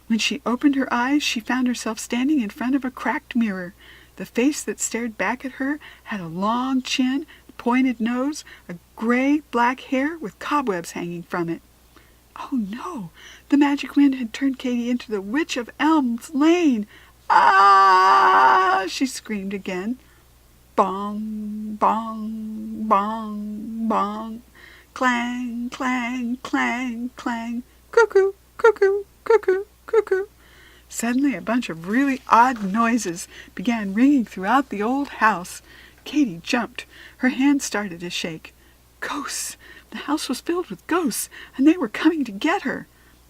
When she opened her eyes, she found herself standing in front of a cracked mirror. The face that stared back at her had a long chin, a pointed nose, a gray-black hair with cobwebs hanging from it. Oh no! The magic wind had turned Katie into the Witch of Elm's Lane. "Ah!" she screamed again. Bong, bong, bong, bong. Clang, clang, clang, clang. Cuckoo, cuckoo, cuckoo, cuckoo. Suddenly a bunch of really odd noises began ringing throughout the old house. Katie jumped. Her hands started to shake. Ghosts! The house was filled with ghosts, and they were coming to get her.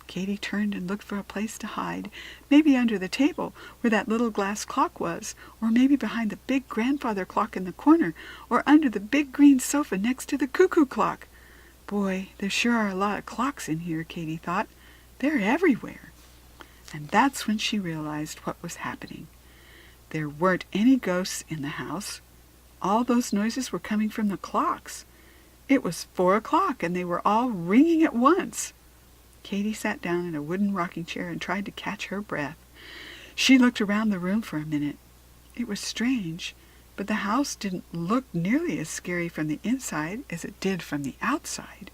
Katie turned and looked for a place to hide, maybe under the table where that little glass clock was, or maybe behind the big grandfather clock in the corner, or under the big green sofa next to the cuckoo clock. Boy, there sure are a lot of clocks in here, Katie thought. They're everywhere. And that's when she realized what was happening. There weren't any ghosts in the house. All those noises were coming from the clocks. It was 4 o'clock, and they were all ringing at once. Katie sat down in a wooden rocking chair and tried to catch her breath. She looked around the room for a minute. It was strange, but the house didn't look nearly as scary from the inside as it did from the outside.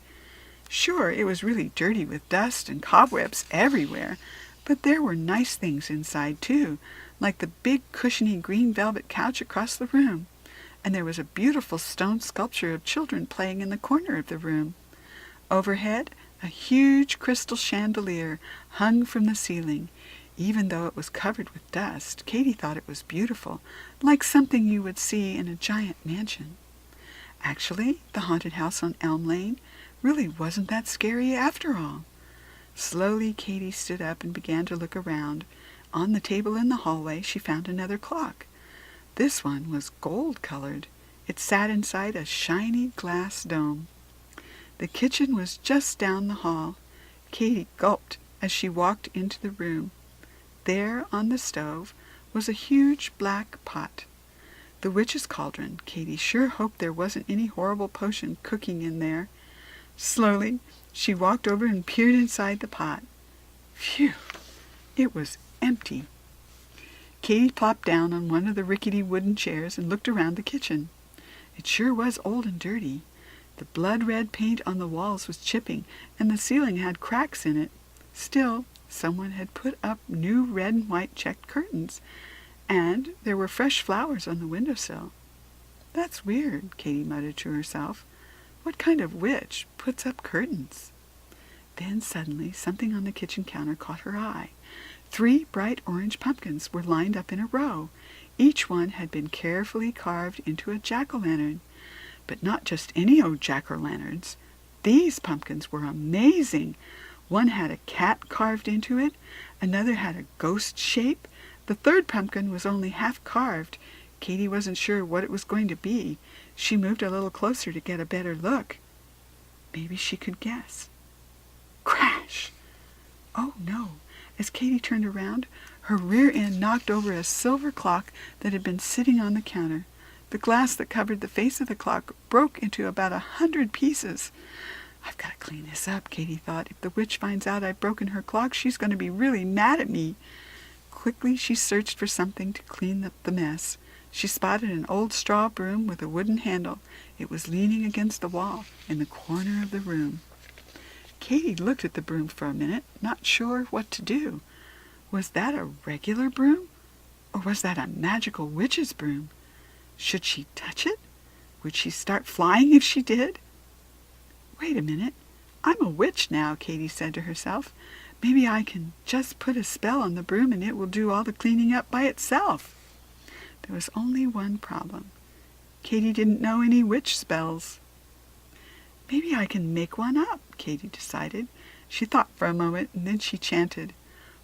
Sure, it was really dirty with dust and cobwebs everywhere, but there were nice things inside, too, like the big cushiony green velvet couch across the room, and there was a beautiful stone sculpture of children playing in the corner of the room. Overhead, a huge crystal chandelier hung from the ceiling. Even though it was covered with dust, Katy thought it was beautiful, like something you would see in a giant mansion. Actually, the haunted house on Elm Lane really wasn't that scary after all. Slowly, Katy stood up and began to look around. On the table in the hallway, she found another clock. This one was gold-colored. It sat inside a shiny glass dome. The kitchen was just down the hall. Katy gulped as she walked into the room. There, on the stove, was a huge black pot. The witch's cauldron. Katy sure hoped there wasn't any horrible potion cooking in there. Slowly, she walked over and peered inside the pot. Phew! It was empty. Katy plopped down on one of the rickety wooden chairs and looked around the kitchen. It sure was old and dirty. The blood-red paint on the walls was chipping, and the ceiling had cracks in it. Still, someone had put up new red and white checked curtains, and there were fresh flowers on the windowsill. "That's weird," Katy muttered to herself. "What kind of witch puts up curtains?" Then suddenly something on the kitchen counter caught her eye. 3 bright orange pumpkins were lined up in a row. Each one had been carefully carved into a jack-o'-lantern. But not just any old jack-o'-lanterns. These pumpkins were amazing. One had a cat carved into it, another had a ghost shape. The third pumpkin was only half carved. Katy wasn't sure what it was going to be. She moved a little closer to get a better look. Maybe she could guess. Crash! Oh no! As Katy turned around, her rear end knocked over a silver clock that had been sitting on the counter. The glass that covered the face of the clock broke into about 100 pieces. "I've got to clean this up," Katy thought. "If the witch finds out I've broken her clock, she's going to be really mad at me." Quickly she searched for something to clean up the mess. She spotted an old straw broom with a wooden handle. It was leaning against the wall in the corner of the room. Katy looked at the broom for a minute, not sure what to do. Was that a regular broom? Or was that a magical witch's broom? Should she touch it? Would she start flying if she did? "Wait a minute. I'm a witch now," Katy said to herself. "Maybe I can just put a spell on the broom and it will do all the cleaning up by itself." There was only one problem. Katy didn't know any witch spells. "Maybe I can make one up," Katy decided. She thought for a moment, and then she chanted,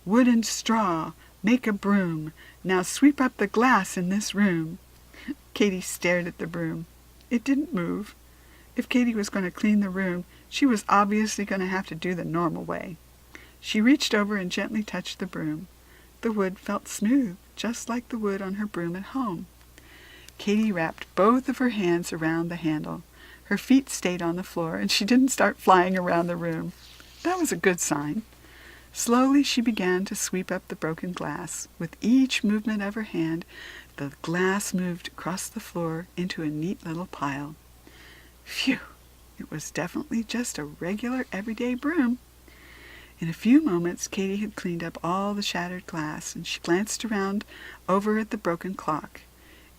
"Wood and straw, make a broom. Now sweep up the glass in this room." Katy stared at the broom. It didn't move. If Katy was going to clean the room, she was obviously going to have to do the normal way. She reached over and gently touched the broom. The wood felt smooth, just like the wood on her broom at home. Katy wrapped both of her hands around the handle. Her feet stayed on the floor, and she didn't start flying around the room. That was a good sign. Slowly she began to sweep up the broken glass. With each movement of her hand, the glass moved across the floor into a neat little pile. Phew! It was definitely just a regular everyday broom. In a few moments, Katy had cleaned up all the shattered glass, and she glanced around over at the broken clock.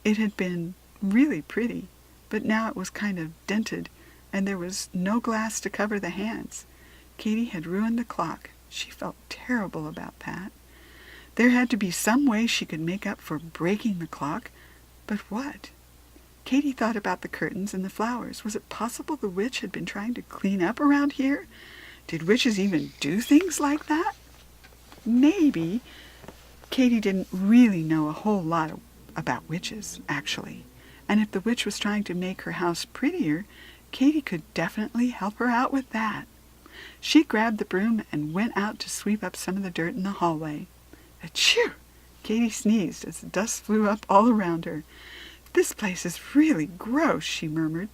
It had been really pretty, but now it was kind of dented, and there was no glass to cover the hands. Katy had ruined the clock. She felt terrible about that. There had to be some way she could make up for breaking the clock, but what? Katy thought about the curtains and the flowers. Was it possible the witch had been trying to clean up around here? Did witches even do things like that? Maybe. Katy didn't really know a whole lot about witches, actually. And if the witch was trying to make her house prettier, Katy could definitely help her out with that. She grabbed the broom and went out to sweep up some of the dirt in the hallway. Achoo! Katy sneezed as the dust flew up all around her. "This place is really gross," she murmured.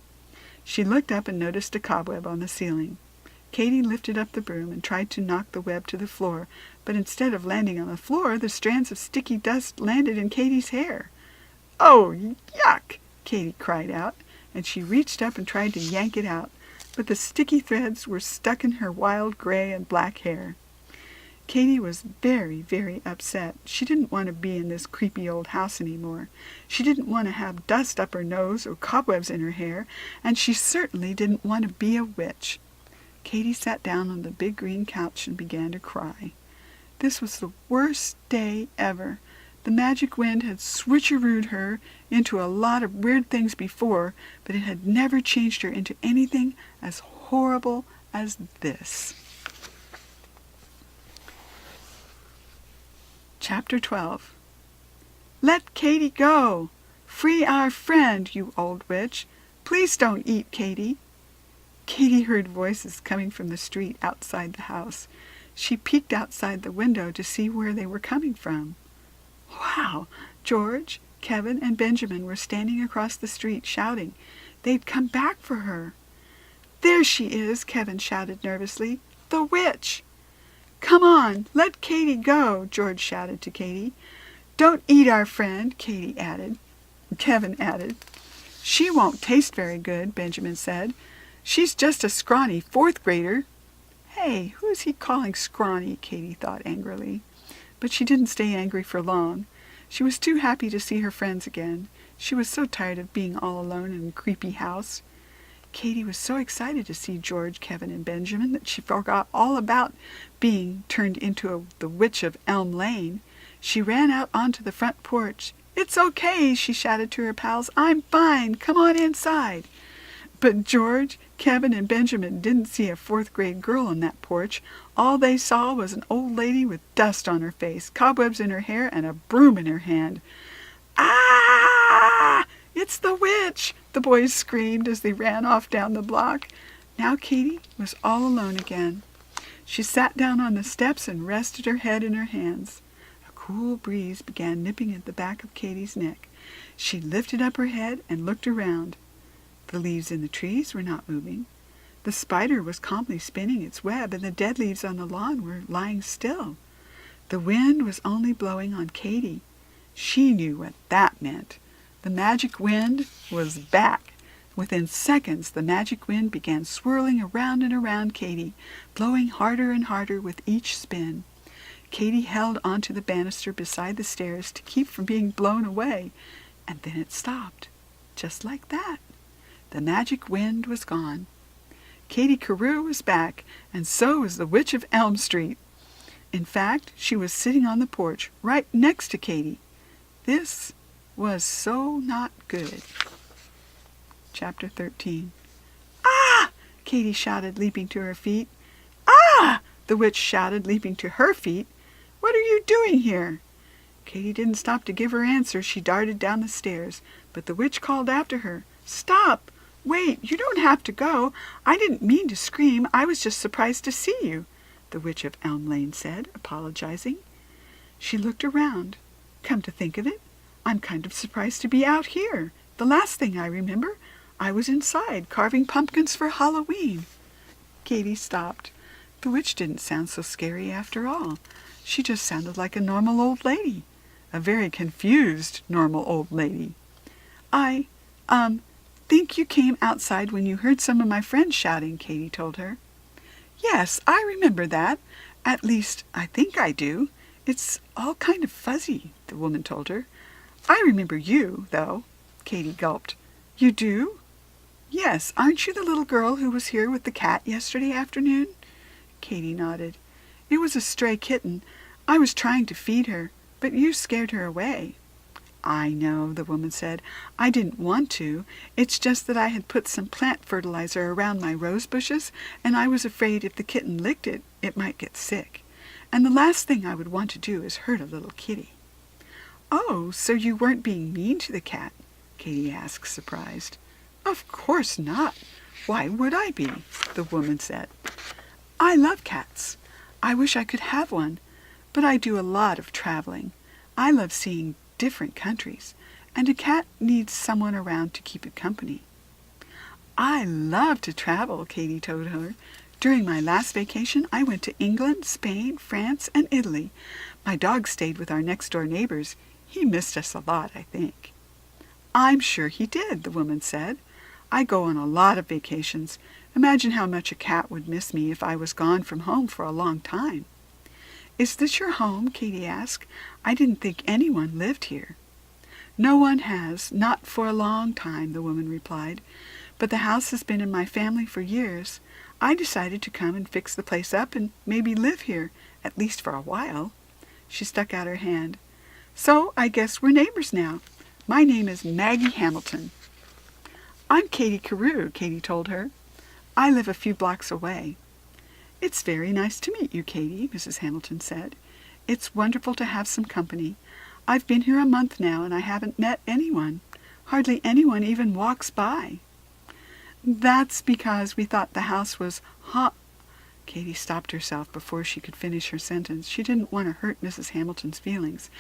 She looked up and noticed a cobweb on the ceiling. Katy lifted up the broom and tried to knock the web to the floor, but instead of landing on the floor, the strands of sticky dust landed in Katy's hair. "Oh, yuck!" Katy cried out, and she reached up and tried to yank it out, but the sticky threads were stuck in her wild gray and black hair. Katy was very, very upset. She didn't want to be in this creepy old house any more. She didn't want to have dust up her nose or cobwebs in her hair, and she certainly didn't want to be a witch. Katy sat down on the big green couch and began to cry. This was the worst day ever. The magic wind had switcherooed her into a lot of weird things before, but it had never changed her into anything as horrible as this. Chapter 12. Let Katy go! Free our friend, you old witch! Please don't eat Katy! Katy heard voices coming from the street outside the house. She peeked outside the window to see where they were coming from. Wow! George, Kevin, and Benjamin were standing across the street shouting. They'd come back for her. There she is, Kevin shouted nervously. The witch! Come on, let Katy go, George shouted to Katy. Don't eat our friend, Kevin added. She won't taste very good, Benjamin said. She's just a scrawny fourth grader. Hey, who's he calling scrawny? Katy thought angrily. But she didn't stay angry for long. She was too happy to see her friends again. She was so tired of being all alone in a creepy house. Katy was so excited to see George, Kevin, and Benjamin that she forgot all about being turned into the Witch of Elm Lane. She ran out onto the front porch. It's okay, she shouted to her pals. I'm fine. Come on inside. But George, Kevin, and Benjamin didn't see a fourth-grade girl on that porch. All they saw was an old lady with dust on her face, cobwebs in her hair, and a broom in her hand. Ah! It's the witch! The boys screamed as they ran off down the block. Now Katy was all alone again. She sat down on the steps and rested her head in her hands. A cool breeze began nipping at the back of Katy's neck. She lifted up her head and looked around. The leaves in the trees were not moving. The spider was calmly spinning its web, and the dead leaves on the lawn were lying still. The wind was only blowing on Katy. She knew what that meant. The magic wind was back. Within seconds, the magic wind began swirling around and around Katy, blowing harder and harder with each spin. Katy held onto the banister beside the stairs to keep from being blown away, and then it stopped, just like that. The magic wind was gone. Katy Carew was back, and so was the Witch of Elm Street. In fact, she was sitting on the porch right next to Katy. This was so not good. Chapter 13. Ah! Katy shouted, leaping to her feet. Ah! The witch shouted, leaping to her feet. What are you doing here? Katy didn't stop to give her answer. She darted down the stairs, but the witch called after her. Stop! Wait, you don't have to go. I didn't mean to scream. I was just surprised to see you, the Witch of Elm Lane said, apologizing. She looked around. Come to think of it, I'm kind of surprised to be out here. The last thing I remember, I was inside carving pumpkins for Halloween. Katy stopped. The witch didn't sound so scary after all. She just sounded like a normal old lady. A very confused normal old lady. I think you came outside when you heard some of my friends shouting, Katy told her. Yes, I remember that. At least, I think I do. It's all kind of fuzzy, the woman told her. I remember you, though. Katy gulped. You do? Yes, aren't you the little girl who was here with the cat yesterday afternoon? Katy nodded. It was a stray kitten. I was trying to feed her, but you scared her away. I know, the woman said. I didn't want to. It's just that I had put some plant fertilizer around my rose bushes, and I was afraid if the kitten licked it, it might get sick. And the last thing I would want to do is hurt a little kitty. Oh, so you weren't being mean to the cat? Katy asked, surprised. Of course not. Why would I be? The woman said. I love cats. I wish I could have one, but I do a lot of traveling. I love seeing different countries, and a cat needs someone around to keep it company. I love to travel, Katy told her. During my last vacation, I went to England, Spain, France, and Italy. My dog stayed with our next-door neighbors. He missed us a lot, I think. I'm sure he did, the woman said. I go on a lot of vacations. Imagine how much a cat would miss me if I was gone from home for a long time. "Is this your home?" Katy asked. "I didn't think anyone lived here." "No one has, not for a long time," the woman replied. "But the house has been in my family for years. I decided to come and fix the place up and maybe live here, at least for a while." She stuck out her hand. "So I guess we're neighbors now. My name is Maggie Hamilton." "I'm Katy Carew," Katy told her. "I live a few blocks away." "It's very nice to meet you, Katy," Mrs. Hamilton said. "It's wonderful to have some company. I've been here a month now, and I haven't met anyone. Hardly anyone even walks by." "That's because we thought the house was Katy stopped herself before she could finish her sentence. She didn't want to hurt Mrs. Hamilton's feelings.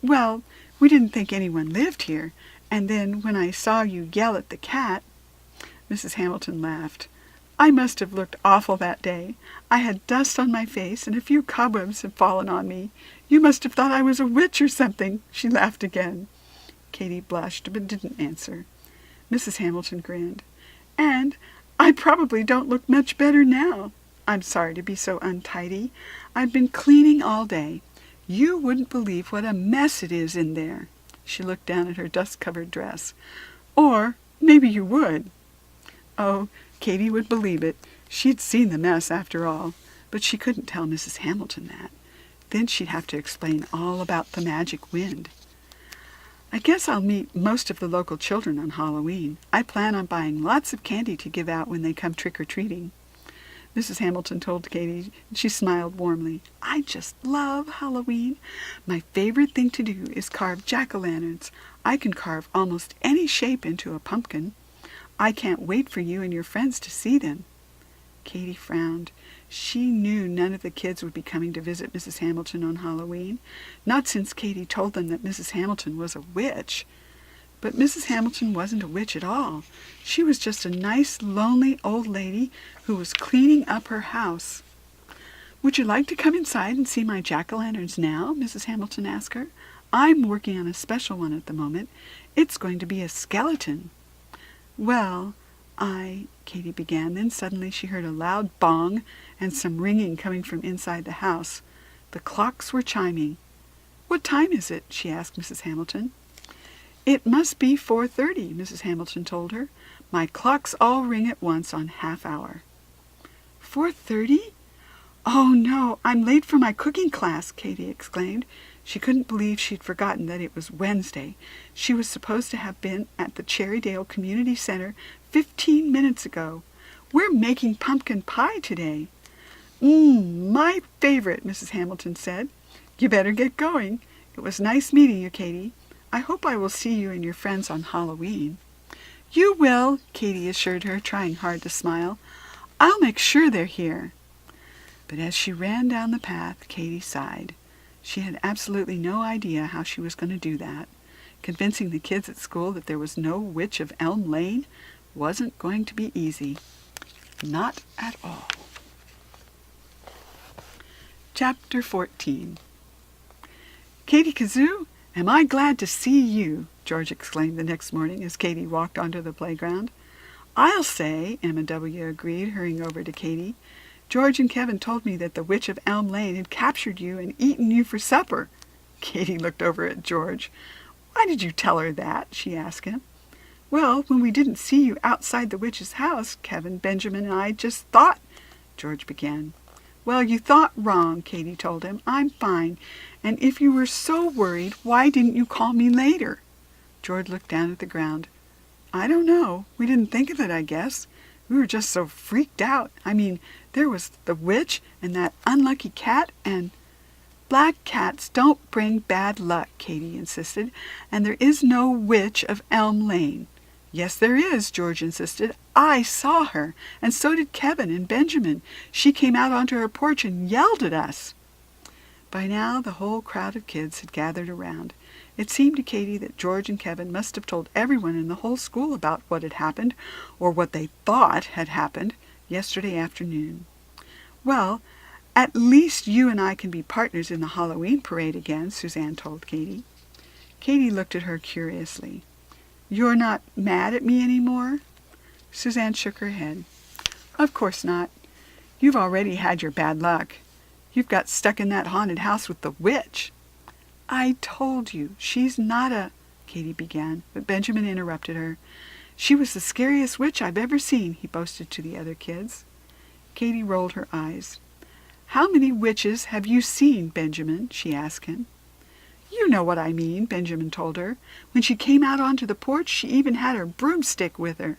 Well, we didn't think anyone lived here, and then when I saw you yell at the cat—" Mrs. Hamilton laughed. "I must have looked awful that day. I had dust on my face, and a few cobwebs had fallen on me. You must have thought I was a witch or something." She laughed again. Katy blushed, but didn't answer. Mrs. Hamilton grinned. "And I probably don't look much better now. I'm sorry to be so untidy. I've been cleaning all day. You wouldn't believe what a mess it is in there." She looked down at her dust-covered dress. "Or maybe you would." Oh, Katy would believe it. She'd seen the mess after all. But she couldn't tell Mrs. Hamilton that. Then she'd have to explain all about the magic wind. "I guess I'll meet most of the local children on Halloween. I plan on buying lots of candy to give out when they come trick-or-treating." Mrs. Hamilton told Katy, and she smiled warmly. "I just love Halloween. My favorite thing to do is carve jack-o'-lanterns. I can carve almost any shape into a pumpkin. I can't wait for you and your friends to see them." Katy frowned. She knew none of the kids would be coming to visit Mrs. Hamilton on Halloween, not since Katy told them that Mrs. Hamilton was a witch. But Mrs. Hamilton wasn't a witch at all. She was just a nice, lonely old lady who was cleaning up her house. "Would you like to come inside and see my jack-o'-lanterns now?" Mrs. Hamilton asked her. "I'm working on a special one at the moment. It's going to be a skeleton." "Well, Katy began. Then suddenly she heard a loud bong and some ringing coming from inside the house. The clocks were chiming. "What time is it?" she asked Mrs. Hamilton. "It must be 4:30, Mrs. Hamilton told her. "My clocks all ring at once on half-hour." 4:30? "Oh, no, I'm late for my cooking class," Katy exclaimed. She couldn't believe she'd forgotten that it was Wednesday. She was supposed to have been at the Cherrydale Community Center 15 minutes ago. "We're making pumpkin pie today." My favorite," Mrs. Hamilton said. "You better get going. It was nice meeting you, Katy. I hope I will see you and your friends on Halloween." "You will," Katy assured her, trying hard to smile. "I'll make sure they're here." But as she ran down the path, Katy sighed. She had absolutely no idea how she was going to do that. Convincing the kids at school that there was no witch of Elm Lane wasn't going to be easy. Not at all. Chapter 14. "Katy Kazoo, am I glad to see you!" George exclaimed the next morning as Katy walked onto the playground. "I'll say," Emma W. agreed, hurrying over to Katy. "George and Kevin told me that the witch of Elm Lane had captured you and eaten you for supper." Katy looked over at George. "Why did you tell her that?" she asked him. "Well, when we didn't see you outside the witch's house, Kevin, Benjamin, and I just thought—" George began. "Well, you thought wrong," Katy told him. "I'm fine. And if you were so worried, why didn't you call me later?" George looked down at the ground. "I don't know. We didn't think of it, I guess. We were just so freaked out. There was the witch and that unlucky cat and—" "Black cats don't bring bad luck," Katy insisted. "And there is no witch of Elm Lane." "Yes, there is," George insisted. "I saw her, and so did Kevin and Benjamin. She came out onto her porch and yelled at us." By now the whole crowd of kids had gathered around. It seemed to Katy that George and Kevin must have told everyone in the whole school about what had happened, or what they thought had happened, yesterday afternoon. "Well, at least you and I can be partners in the Halloween parade again," Suzanne told Katy. Katy looked at her curiously. "You're not mad at me any more?" Suzanne shook her head. "Of course not. You've already had your bad luck. You've got stuck in that haunted house with the witch." "I told you, she's not a—" Katy began, but Benjamin interrupted her. "She was the scariest witch I've ever seen," he boasted to the other kids. Katy rolled her eyes. "How many witches have you seen, Benjamin?" she asked him. "You know what I mean," Benjamin told her. "When she came out onto the porch, she even had her broomstick with her."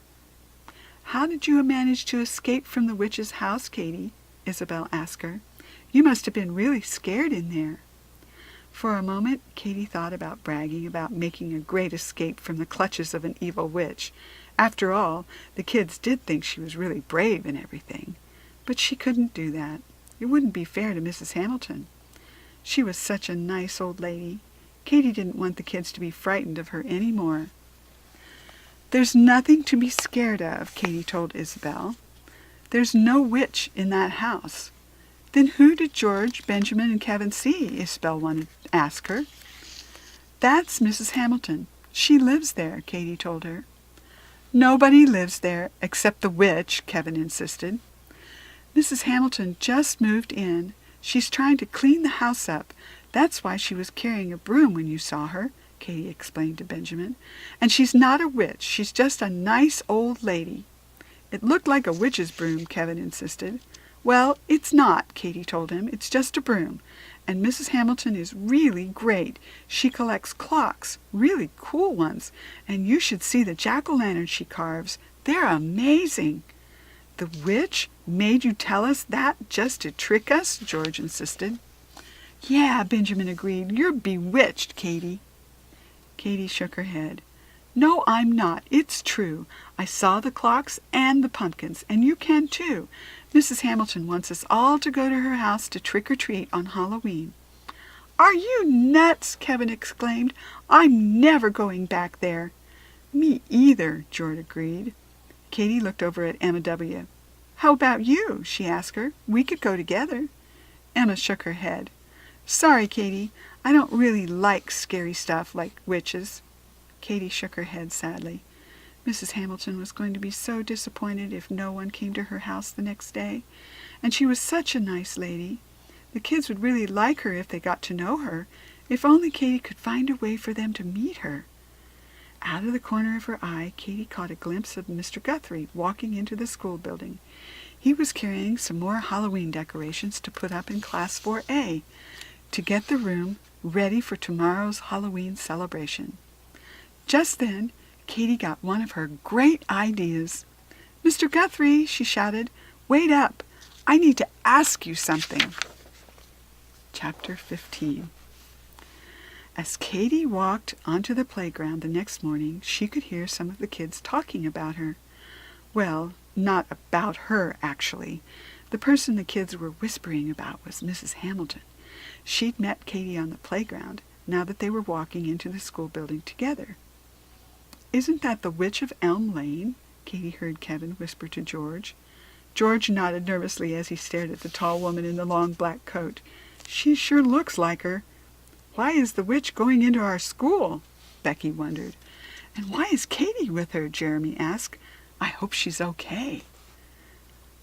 "How did you manage to escape from the witch's house, Katy?" Isabel asked her. "You must have been really scared in there." For a moment, Katy thought about bragging about making a great escape from the clutches of an evil witch. After all, the kids did think she was really brave and everything. But she couldn't do that. It wouldn't be fair to Mrs. Hamilton. She was such a nice old lady. Katy didn't want the kids to be frightened of her any more. "There's nothing to be scared of," Katy told Isabel. "There's no witch in that house." "Then who did George, Benjamin, and Kevin see?" Isabel wanted to ask her. "That's Mrs. Hamilton. She lives there," Katy told her. "Nobody lives there except the witch," Kevin insisted. "Mrs. Hamilton just moved in. She's trying to clean the house up. That's why she was carrying a broom when you saw her," Katy explained to Benjamin. "And she's not a witch. She's just a nice old lady." "It looked like a witch's broom," Kevin insisted. "Well, it's not," Katy told him. "It's just a broom. And Mrs. Hamilton is really great. She collects clocks, really cool ones. And you should see the jack-o'-lanterns she carves. They're amazing." "The witch made you tell us that just to trick us?" George insisted. "Yeah," Benjamin agreed. "You're bewitched, Katy." Katy shook her head. "No, I'm not. It's true. I saw the clocks and the pumpkins, and you can too. Mrs. Hamilton wants us all to go to her house to trick-or-treat on Halloween." "Are you nuts?" Kevin exclaimed. "I'm never going back there." "Me either," George agreed. Katy looked over at Emma W. "How about you?" she asked her. "We could go together." Emma shook her head. "Sorry, Katy. I don't really like scary stuff like witches." Katy shook her head sadly. Mrs. Hamilton was going to be so disappointed if no one came to her house the next day. And she was such a nice lady. The kids would really like her if they got to know her. If only Katy could find a way for them to meet her. Out of the corner of her eye, Katy caught a glimpse of Mr. Guthrie walking into the school building. He was carrying some more Halloween decorations to put up in Class 4A, to get the room ready for tomorrow's Halloween celebration. Just then, Katy got one of her great ideas. "Mr. Guthrie," she shouted, "wait up. I need to ask you something." Chapter 15. As Katy walked onto the playground the next morning, she could hear some of the kids talking about her. Well, not about her, actually. The person the kids were whispering about was Mrs. Hamilton. She'd met Katy on the playground, now that they were walking into the school building together. "Isn't that the Witch of Elm Lane?" Katy heard Kevin whisper to George. George nodded nervously as he stared at the tall woman in the long black coat. "She sure looks like her." "Why is the witch going into our school?" Becky wondered. "And why is Katy with her?" Jeremy asked. "I hope she's okay."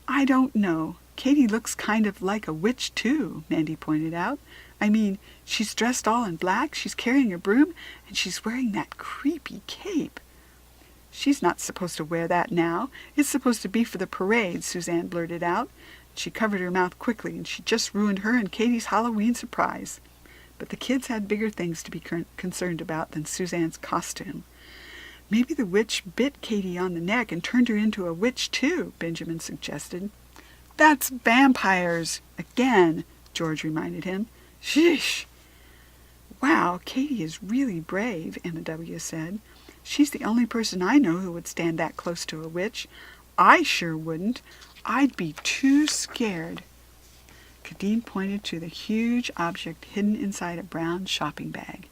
"I don't know. Katy looks kind of like a witch, too," Mandy pointed out. "I mean, she's dressed all in black, she's carrying a broom, and she's wearing that creepy cape." "She's not supposed to wear that now. It's supposed to be for the parade," Suzanne blurted out. She covered her mouth quickly, and she just ruined her and Katy's Halloween surprise. But the kids had bigger things to be concerned about than Suzanne's costume. "Maybe the witch bit Katy on the neck and turned her into a witch, too," Benjamin suggested. "That's vampires again," George reminded him. "Sheesh!" "Wow, Katy is really brave," Emma W. said. "She's the only person I know who would stand that close to a witch. I sure wouldn't. I'd be too scared." Kadeen pointed to the huge object hidden inside a brown shopping bag.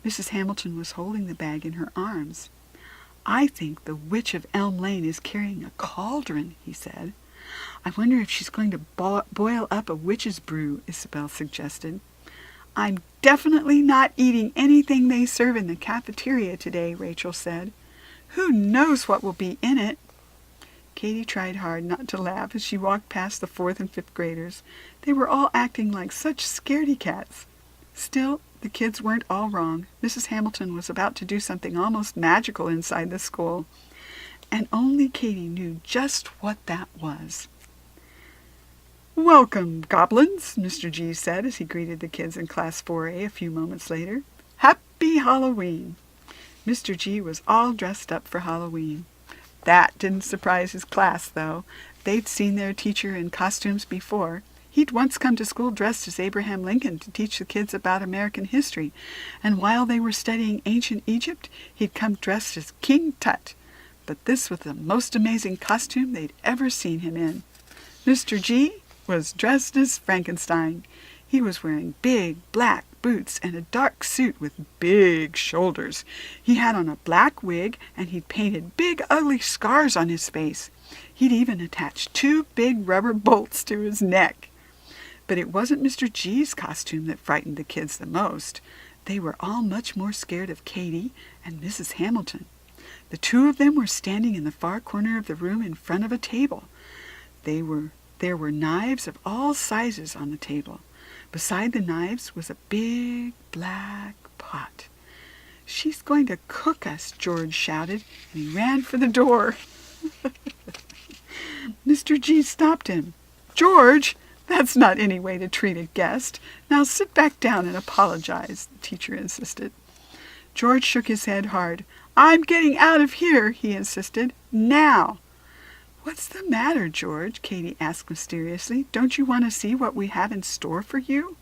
Mrs. Hamilton was holding the bag in her arms. "I think the Witch of Elm Lane is carrying a cauldron," he said. "I wonder if she's going to boil up a witch's brew," Isabel suggested. "I'm definitely not eating anything they serve in the cafeteria today," Rachel said. "Who knows what will be in it?" Katie tried hard not to laugh as she walked past the 4th and 5th graders. They were all acting like such scaredy cats. Still, the kids weren't all wrong. Mrs. Hamilton was about to do something almost magical inside the school. And only Katie knew just what that was. "Welcome, goblins," Mr. G said as he greeted the kids in Class 4A a few moments later. "Happy Halloween." Mr. G was all dressed up for Halloween. That didn't surprise his class, though. They'd seen their teacher in costumes before. He'd once come to school dressed as Abraham Lincoln to teach the kids about American history, and while they were studying ancient Egypt, he'd come dressed as King Tut. But this was the most amazing costume they'd ever seen him in. Mr. G was dressed as Frankenstein. He was wearing big black boots and a dark suit with big shoulders. He had on a black wig, and he'd painted big ugly scars on his face. He'd even attached 2 big rubber bolts to his neck. But it wasn't Mr. G's costume that frightened the kids the most. They were all much more scared of Katie and Mrs. Hamilton. The 2 of them were standing in the far corner of the room in front of a table. There were knives of all sizes on the table. Beside the knives was a big black pot. "She's going to cook us," George shouted, and he ran for the door. Mr. G stopped him. "George, that's not any way to treat a guest. Now sit back down and apologize," the teacher insisted. George shook his head hard. "I'm getting out of here," he insisted. "Now." "What's the matter, George?" Katie asked mysteriously. "Don't you want to see what we have in store for you?"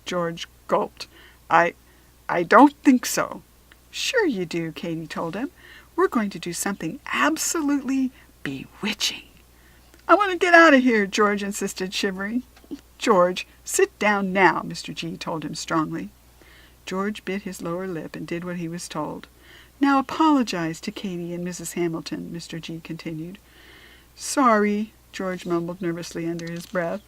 George gulped. I don't think so." "Sure you do," Katie told him. "We're going to do something absolutely bewitching." "I want to get out of here," George insisted, shivering. "George, sit down now," Mr. G told him strongly. George bit his lower lip and did what he was told. "Now apologize to Katie and Mrs. Hamilton," Mr. G continued. "Sorry," George mumbled nervously under his breath.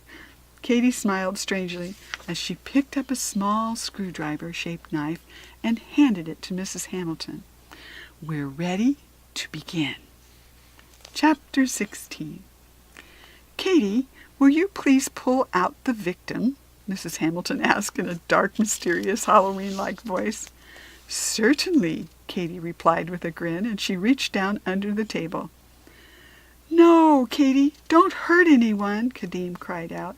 Katie smiled strangely as she picked up a small screwdriver-shaped knife and handed it to Mrs. Hamilton. "We're ready to begin." Chapter 16. "Katie, will you please pull out the victim?" Mrs. Hamilton asked in a dark, mysterious, Halloween-like voice. "Certainly," Katie replied with a grin, and she reached down under the table. "No, Katie, don't hurt anyone," Kadeem cried out.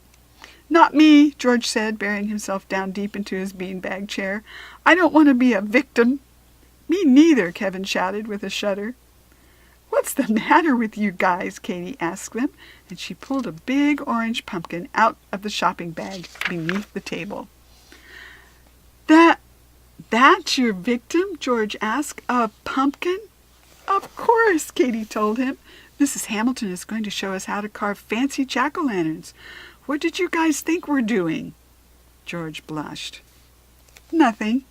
"Not me," George said, burying himself down deep into his beanbag chair. "I don't want to be a victim." "Me neither," Kevin shouted with a shudder. "What's the matter with you guys?" Katie asked them, and she pulled a big orange pumpkin out of the shopping bag beneath the table. That's your victim?" George asked. "A pumpkin?" "Of course," Katie told him. "Mrs. Hamilton is going to show us how to carve fancy jack-o'-lanterns. What did you guys think we're doing?" George blushed. "Nothing.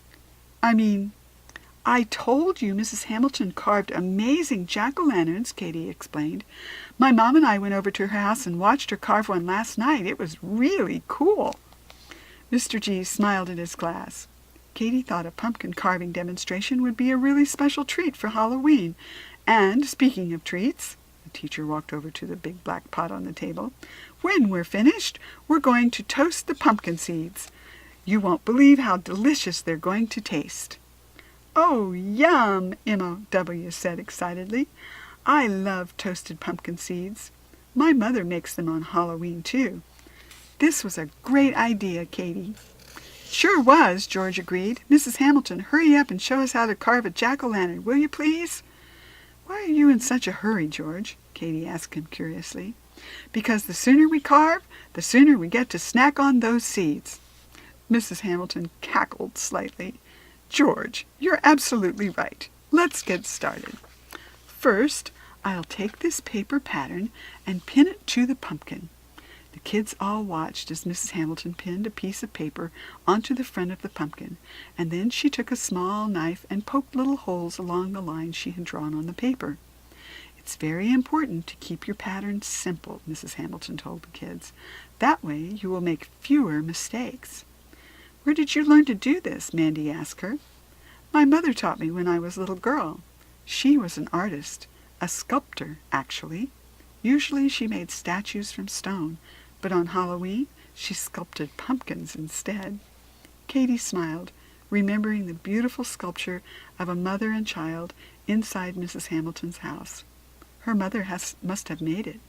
I told you Mrs. Hamilton carved amazing jack-o'-lanterns," Katie explained. "My mom and I went over to her house and watched her carve one last night. It was really cool." Mr. G smiled at his class. Katie thought a pumpkin carving demonstration would be a really special treat for Halloween. "And speaking of treats," the teacher walked over to the big black pot on the table, "when we're finished, we're going to toast the pumpkin seeds. You won't believe how delicious they're going to taste." "Oh, yum," Emma W. said excitedly. "I love toasted pumpkin seeds. My mother makes them on Halloween, too." "This was a great idea, Katie." "Sure was," George agreed. "Mrs. Hamilton, hurry up and show us how to carve a jack-o'-lantern, will you please?" "Why are you in such a hurry, George?" Katie asked him curiously. "Because the sooner we carve, the sooner we get to snack on those seeds." Mrs. Hamilton cackled slightly. "George, you're absolutely right. Let's get started. First, I'll take this paper pattern and pin it to the pumpkin." The kids all watched as Mrs. Hamilton pinned a piece of paper onto the front of the pumpkin, and then she took a small knife and poked little holes along the lines she had drawn on the paper. "It's very important to keep your pattern simple," Mrs. Hamilton told the kids. "That way you will make fewer mistakes." "Where did you learn to do this?" Mandy asked her. "My mother taught me when I was a little girl. She was an artist, a sculptor, actually." Usually she made statues from stone, but on Halloween she sculpted pumpkins instead. Katy smiled, remembering the beautiful sculpture of a mother and child inside Mrs. Hamilton's house. Her mother must have made it.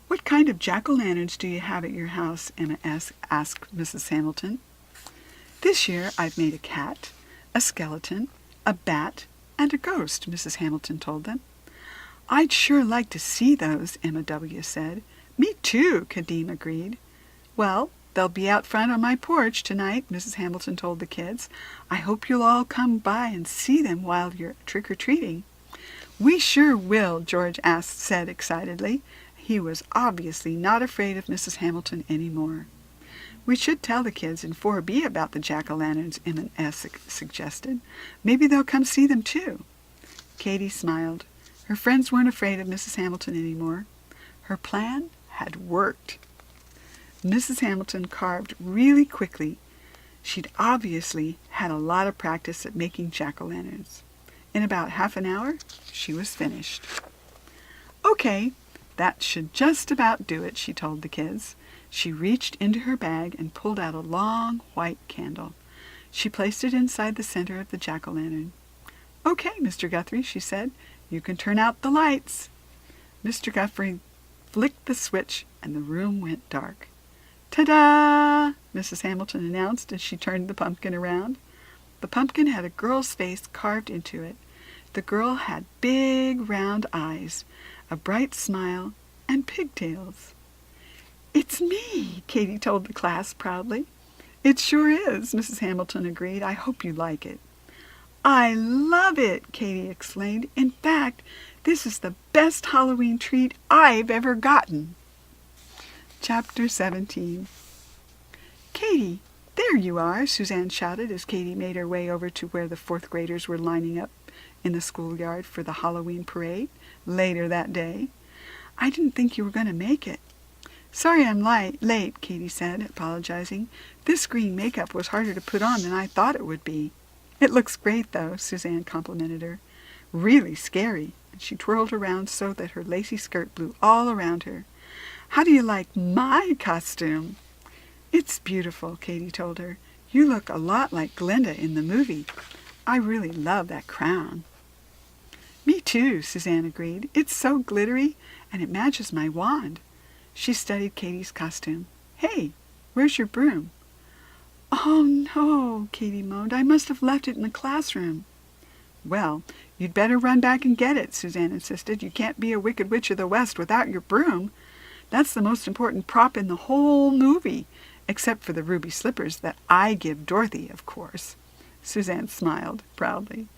"What kind of jack-o'-lanterns do you have at your house?" Emma asked Mrs. Hamilton. "This year I've made a cat, a skeleton, a bat, and a ghost," Mrs. Hamilton told them. "I'd sure like to see those," Emma W. said. "Me too," Kadeem agreed. "Well, they'll be out front on my porch tonight," Mrs. Hamilton told the kids. "I hope you'll all come by and see them while you're trick-or-treating." "We sure will," George said excitedly. He was obviously not afraid of Mrs. Hamilton anymore. "We should tell the kids in 4B about the jack-o'-lanterns," Emma S. suggested. "Maybe they'll come see them too." Katy smiled. Her friends weren't afraid of Mrs. Hamilton anymore. Her plan had worked. Mrs. Hamilton carved really quickly. She'd obviously had a lot of practice at making jack-o'-lanterns. In about half an hour, she was finished. "Okay, that should just about do it," she told the kids. She reached into her bag and pulled out a long white candle. She placed it inside the center of the jack-o'-lantern. "Okay, Mr. Guthrie," she said, "you can turn out the lights." Mr. Guthrie flicked the switch and the room went dark. "Ta-da!" Mrs. Hamilton announced as she turned the pumpkin around. The pumpkin had a girl's face carved into it. The girl had big round eyes, a bright smile, and pigtails. "It's me," Katy told the class proudly. "It sure is," Mrs. Hamilton agreed. "I hope you like it." "I love it!" Katy exclaimed. "In fact, this is the best Halloween treat I've ever gotten." Chapter 17. "Katy, there you are!" Suzanne shouted as Katy made her way over to where the fourth graders were lining up in the schoolyard for the Halloween parade later that day. "I didn't think you were going to make it." "Sorry I'm late," Katy said, apologizing. "This green makeup was harder to put on than I thought it would be." "It looks great, though," Suzanne complimented her. "Really scary," and she twirled around so that her lacy skirt blew all around her. "How do you like my costume?" "It's beautiful," Katy told her. "You look a lot like Glinda in the movie. I really love that crown." "Me too," Suzanne agreed. "It's so glittery, and it matches my wand." She studied Katy's costume. "Hey, where's your broom?" "Oh, no," Katy moaned. "I must have left it in the classroom." "Well, you'd better run back and get it," Suzanne insisted. "You can't be a Wicked Witch of the West without your broom. That's the most important prop in the whole movie, except for the ruby slippers that I give Dorothy, of course." Suzanne smiled proudly.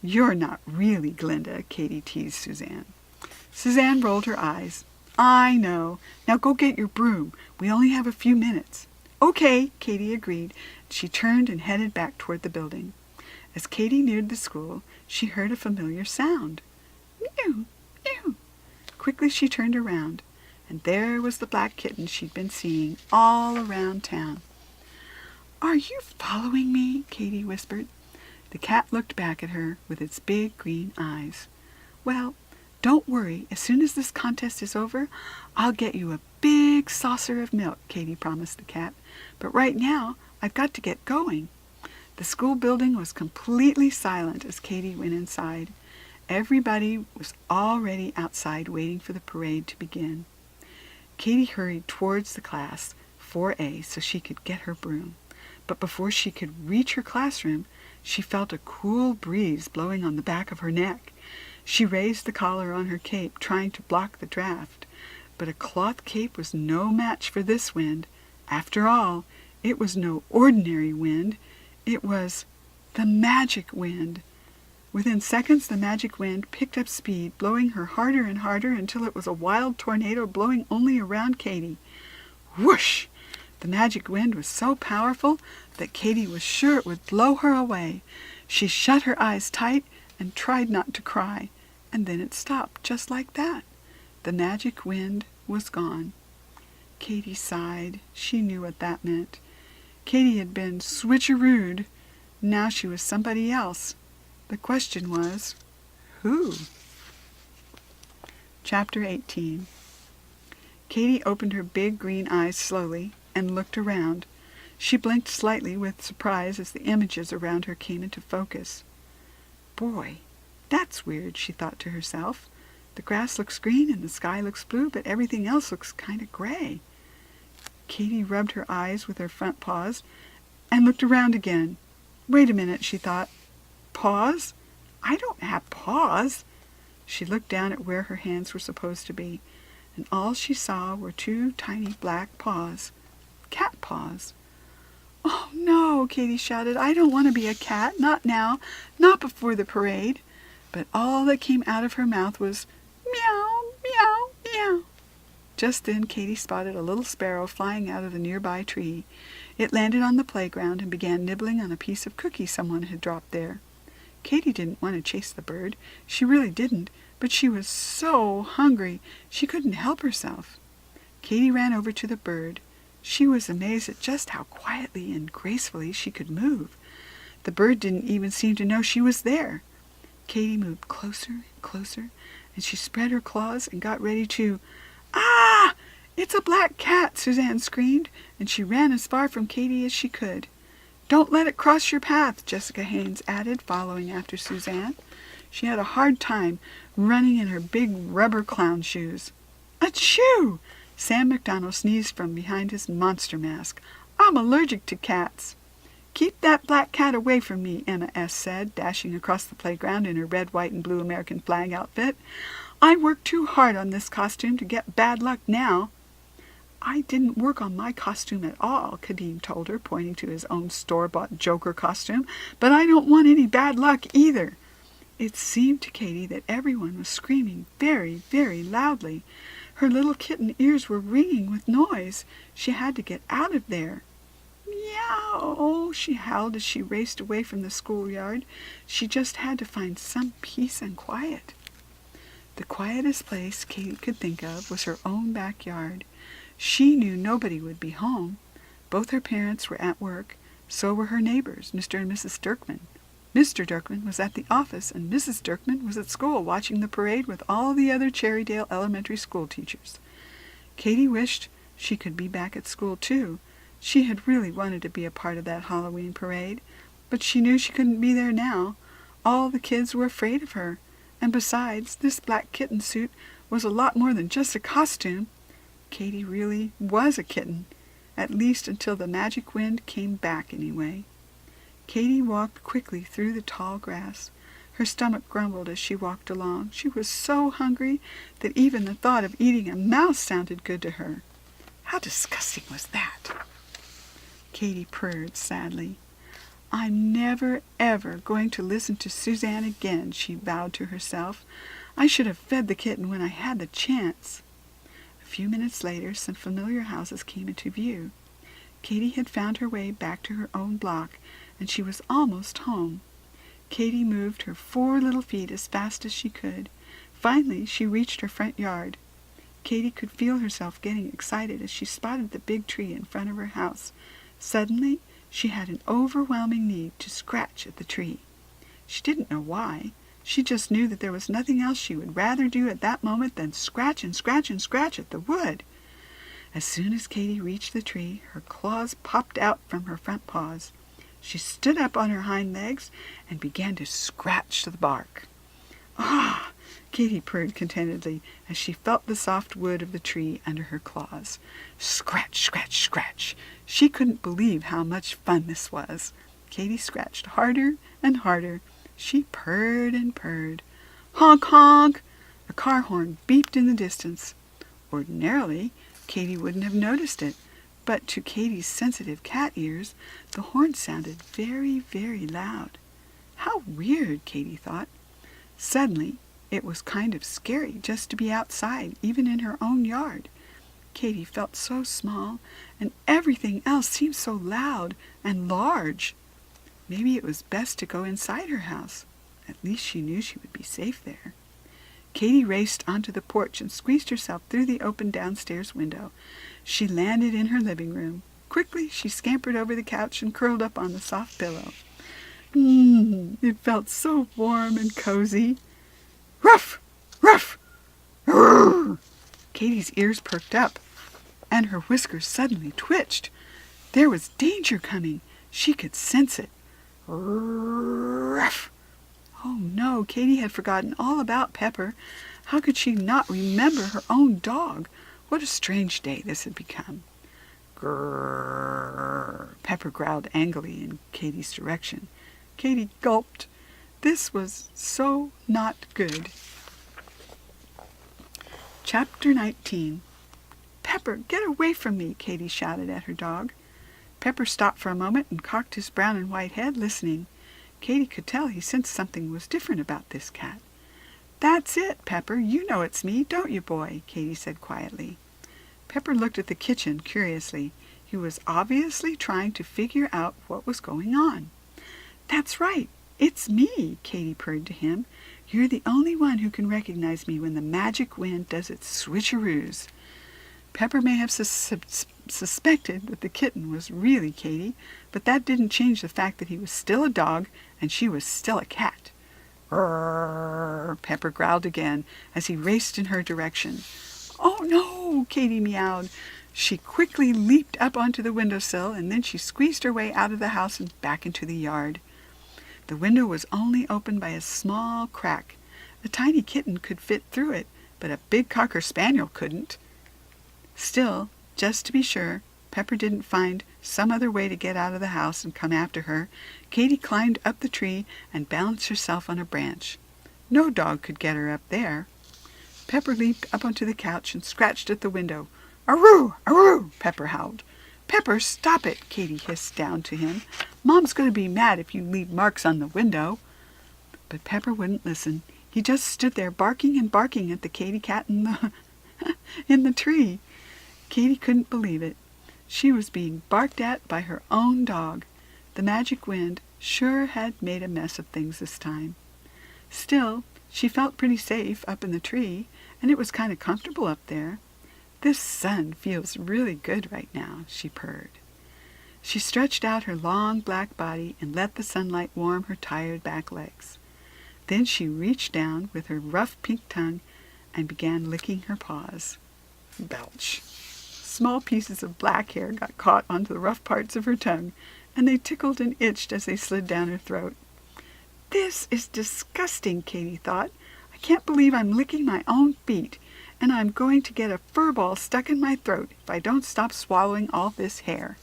"You're not really Glinda," Katy teased Suzanne. Suzanne rolled her eyes. "I know. Now go get your broom. We only have a few minutes." "Okay," Katy agreed. She turned and headed back toward the building. As Katy neared the school, she heard a familiar sound. Mew, mew. Quickly she turned around, and there was the black kitten she'd been seeing all around town. "Are you following me?" Katy whispered. The cat looked back at her with its big green eyes. "Well, don't worry. As soon as this contest is over, I'll get you a big saucer of milk," Katy promised the cat. "But right now, I've got to get going." The school building was completely silent as Katy went inside. Everybody was already outside waiting for the parade to begin. Katy hurried towards the class, 4A, so she could get her broom. But before she could reach her classroom, she felt a cool breeze blowing on the back of her neck. She raised the collar on her cape, trying to block the draft. But a cloth cape was no match for this wind. After all, it was no ordinary wind. It was the magic wind. Within seconds, the magic wind picked up speed, blowing her harder and harder until it was a wild tornado blowing only around Katy. Whoosh! The magic wind was so powerful that Katy was sure it would blow her away. She shut her eyes tight and tried not to cry, and then it stopped just like that. The magic wind was gone. Katy sighed. She knew what that meant. Katy had been switcherooed. Now she was somebody else. The question was, who? Chapter 18. Katy opened her big green eyes slowly and looked around. She blinked slightly with surprise as the images around her came into focus. Boy, that's weird, she thought to herself. The grass looks green and the sky looks blue, but everything else looks kind of gray. Katy rubbed her eyes with her front paws and looked around again. Wait a minute, she thought. Paws? I don't have paws. She looked down at where her hands were supposed to be, and all she saw were two tiny black paws. Cat paws. Oh, no, Katy shouted. I don't want to be a cat. Not now. Not before the parade. But all that came out of her mouth was meow, meow, meow. Just then Katy spotted a little sparrow flying out of the nearby tree. It landed on the playground and began nibbling on a piece of cookie someone had dropped there. Katy didn't want to chase the bird. She really didn't, but she was so hungry she couldn't help herself. Katy ran over to the bird. She was amazed at just how quietly and gracefully she could move. The bird didn't even seem to know she was there. Katy moved closer and closer, and she spread her claws and got ready to... Ah! It's a black cat, Suzanne screamed, and she ran as far from Katy as she could. Don't let it cross your path, Jessica Haynes added, following after Suzanne. She had a hard time running in her big rubber clown shoes. Achoo! Sam McDonald sneezed from behind his monster mask. I'm allergic to cats. Keep that black cat away from me, Emma S. said, dashing across the playground in her red, white, and blue American flag outfit. I worked too hard on this costume to get bad luck now. I didn't work on my costume at all, Kadeem told her, pointing to his own store-bought Joker costume, but I don't want any bad luck either. It seemed to Katy that everyone was screaming very, very loudly. Her little kitten ears were ringing with noise. She had to get out of there. Meow, she howled as she raced away from the schoolyard. She just had to find some peace and quiet. The quietest place Katy could think of was her own backyard. She knew nobody would be home. Both her parents were at work. So were her neighbors, Mr. and Mrs. Dirkman. Mr. Dirkman was at the office, and Mrs. Dirkman was at school watching the parade with all the other Cherrydale elementary school teachers. Katy wished she could be back at school, too. She had really wanted to be a part of that Halloween parade, but she knew she couldn't be there now. All the kids were afraid of her, and besides, this black kitten suit was a lot more than just a costume. Katy really was a kitten, at least until the magic wind came back anyway. Katy walked quickly through the tall grass. Her stomach grumbled as she walked along. She was so hungry that even the thought of eating a mouse sounded good to her. How disgusting was that? Katy purred sadly. I'm never, ever going to listen to Suzanne again, she vowed to herself. I should have fed the kitten when I had the chance. A few minutes later, some familiar houses came into view. Katy had found her way back to her own block, and she was almost home. Katy moved her 4 little feet as fast as she could. Finally, she reached her front yard. Katy could feel herself getting excited as she spotted the big tree in front of her house. Suddenly, she had an overwhelming need to scratch at the tree. She didn't know why. She just knew that there was nothing else she would rather do at that moment than scratch and scratch and scratch at the wood. As soon as Katy reached the tree, her claws popped out from her front paws. She stood up on her hind legs and began to scratch the bark. Ah! Katy purred contentedly as she felt the soft wood of the tree under her claws. Scratch, scratch, scratch. She couldn't believe how much fun this was. Katy scratched harder and harder. She purred and purred. Honk, honk! A car horn beeped in the distance. Ordinarily, Katy wouldn't have noticed it, but to Katy's sensitive cat ears, the horn sounded very, very loud. How weird, Katy thought. Suddenly, it was kind of scary just to be outside, even in her own yard. Katy felt so small, and everything else seemed so loud and large. Maybe it was best to go inside her house. At least she knew she would be safe there. Katy raced onto the porch and squeezed herself through the open downstairs window. She landed in her living room. Quickly, she scampered over the couch and curled up on the soft pillow. It felt so warm and cozy. Ruff! Ruff! Rrrr! Grrr! Katie's ears perked up, and her whiskers suddenly twitched. There was danger coming. She could sense it. Ruff! Oh no, Katie had forgotten all about Pepper. How could she not remember her own dog? What a strange day this had become. Grrr! Pepper growled angrily in Katie's direction. Katie gulped. This was so not good. Chapter 19. Pepper, get away from me, Katie shouted at her dog. Pepper stopped for a moment and cocked his brown and white head, listening. Katie could tell he sensed something was different about this cat. That's it, Pepper. You know it's me, don't you, boy? Katie said quietly. Pepper looked at the kitchen curiously. He was obviously trying to figure out what was going on. That's right. It's me, Katie purred to him. You're the only one who can recognize me when the magic wind does its switcheroos. Pepper may have suspected that the kitten was really Katie, but that didn't change the fact that he was still a dog and she was still a cat. Grrr! Pepper growled again as he raced in her direction. Oh no! Katie meowed. She quickly leaped up onto the windowsill and then she squeezed her way out of the house and back into the yard. The window was only opened by a small crack. A tiny kitten could fit through it, but a big cocker spaniel couldn't. Still, just to be sure, Pepper didn't find some other way to get out of the house and come after her. Katie climbed up the tree and balanced herself on a branch. No dog could get her up there. Pepper leaped up onto the couch and scratched at the window. Aroo! Aroo! Pepper howled. Pepper, stop it, Katie hissed down to him. Mom's going to be mad if you leave marks on the window. But Pepper wouldn't listen. He just stood there barking and barking at the Katy cat in the tree. Katie couldn't believe it. She was being barked at by her own dog. The magic wind sure had made a mess of things this time. Still, she felt pretty safe up in the tree, and it was kind of comfortable up there. This sun feels really good right now, she purred. She stretched out her long black body and let the sunlight warm her tired back legs. Then she reached down with her rough pink tongue and began licking her paws. Belch! Small pieces of black hair got caught onto the rough parts of her tongue, and they tickled and itched as they slid down her throat. This is disgusting, Katie thought. I can't believe I'm licking my own feet, and I'm going to get a fur ball stuck in my throat if I don't stop swallowing all this hair.